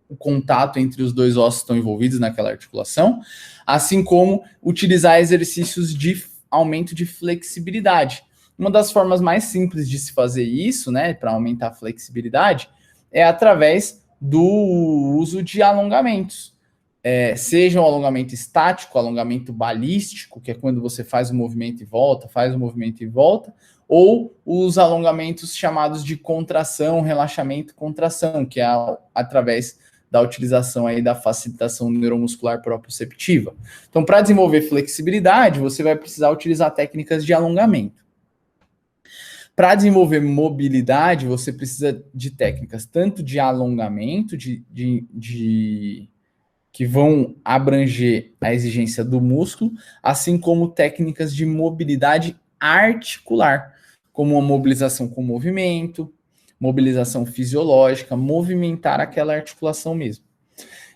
o contato entre os dois ossos que estão envolvidos naquela articulação, assim como utilizar exercícios de aumento de flexibilidade. Uma das formas mais simples de se fazer isso, né, para aumentar a flexibilidade, é através do uso de alongamentos. Seja um alongamento estático, alongamento balístico, que é quando você faz o movimento e volta, ou os alongamentos chamados de contração, relaxamento, contração, que é através da utilização aí da facilitação neuromuscular proprioceptiva. Então, para desenvolver flexibilidade, você vai precisar utilizar técnicas de alongamento. Para desenvolver mobilidade, você precisa de técnicas tanto de alongamento, que vão abranger a exigência do músculo, assim como técnicas de mobilidade articular, como a mobilização com movimento, mobilização fisiológica, movimentar aquela articulação mesmo.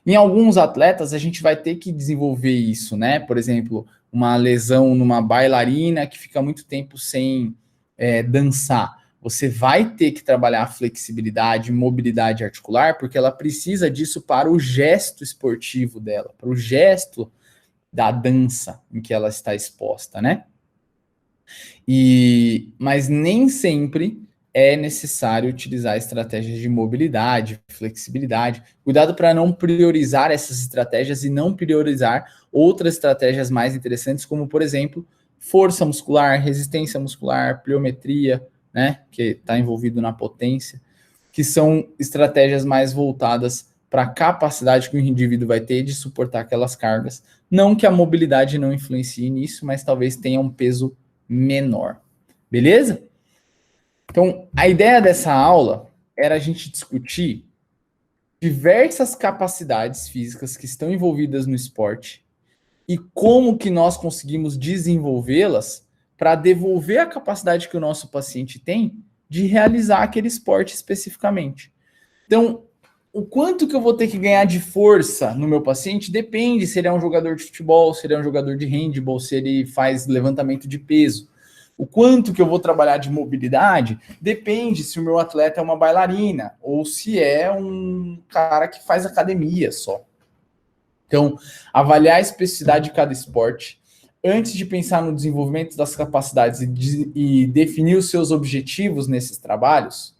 Em alguns atletas, a gente vai ter que desenvolver isso, né? Por exemplo, uma lesão numa bailarina que fica muito tempo sem dançar. Você vai ter que trabalhar a flexibilidade, mobilidade articular, porque ela precisa disso para o gesto esportivo dela, para o gesto da dança em que ela está exposta, né? Mas nem sempre é necessário utilizar estratégias de mobilidade, flexibilidade. Cuidado para não priorizar essas estratégias e não priorizar outras estratégias mais interessantes, como, por exemplo, força muscular, resistência muscular, pliometria, né, que está envolvido na potência. que são estratégias mais voltadas para a capacidade que o indivíduo vai ter de suportar aquelas cargas. Não que a mobilidade não influencie nisso, mas talvez tenha um peso menor. Beleza? Então, a ideia dessa aula era a gente discutir diversas capacidades físicas que estão envolvidas no esporte e como que nós conseguimos desenvolvê-las para devolver a capacidade que o nosso paciente tem de realizar aquele esporte especificamente. Então, o quanto que eu vou ter que ganhar de força no meu paciente depende se ele é um jogador de futebol, se ele é um jogador de handebol, se ele faz levantamento de peso. O quanto que eu vou trabalhar de mobilidade depende se o meu atleta é uma bailarina ou se é um cara que faz academia só. Então, avaliar a especificidade de cada esporte antes de pensar no desenvolvimento das capacidades e definir os seus objetivos nesses trabalhos.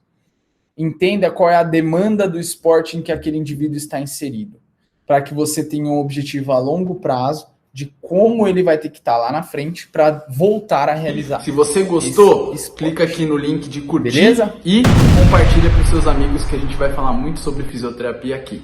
Entenda qual é a demanda do esporte em que aquele indivíduo está inserido, para que você tenha um objetivo a longo prazo de como ele vai ter que estar lá na frente para voltar a realizar. Se você gostou, clica aqui no link de curtir. Beleza? E compartilha para os seus amigos que a gente vai falar muito sobre fisioterapia aqui.